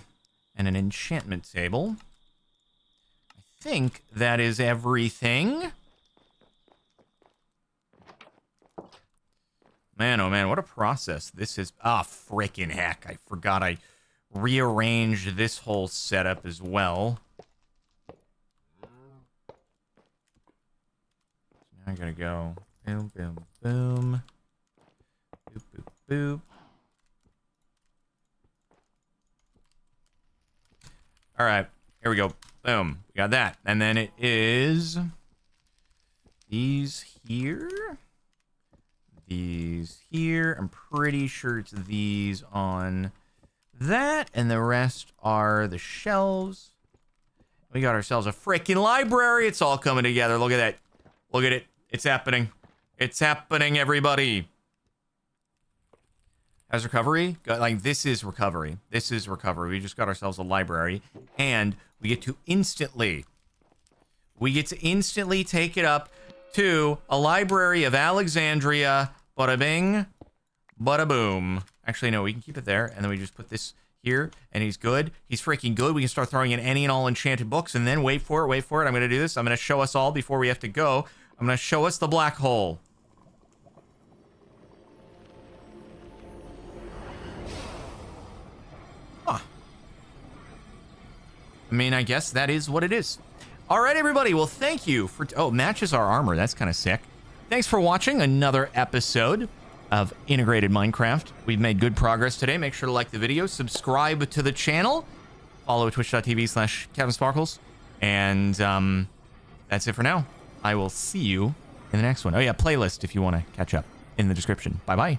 an enchantment table. I think that is everything. Man, oh man, what a process this is. Ah, frickin' heck. I forgot I rearranged this whole setup as well. Now I gotta go boom, boom, boom. Boop, boop, boop. All right, here we go. Boom, we got that. And then it is these here. These here. I'm pretty sure it's these on that. And the rest are the shelves. We got ourselves a freaking library. It's all coming together. Look at that. Look at it. It's happening. It's happening, everybody. How's recovery? Like, this is recovery. This is recovery. We just got ourselves a library. And we get to instantly take it up to a library of Alexandria. Bada bing, bada boom. Actually, no, we can keep it there. And then we just put this here. And he's good. He's freaking good. We can start throwing in any and all enchanted books. And then wait for it. I'm going to do this. I'm going to show us all before we have to go. I'm going to show us the black hole. Huh. I mean, I guess that is what it is. All right, everybody. Well, thank you for... Oh, matches our armor. That's kind of sick. Thanks for watching another episode of Integrated Minecraft. We've made good progress today. Make sure to like the video, subscribe to the channel, follow twitch.tv/KevinSparkles, and that's it for now. I will see you in the next one. Oh yeah, playlist if you want to catch up in the description. Bye-bye.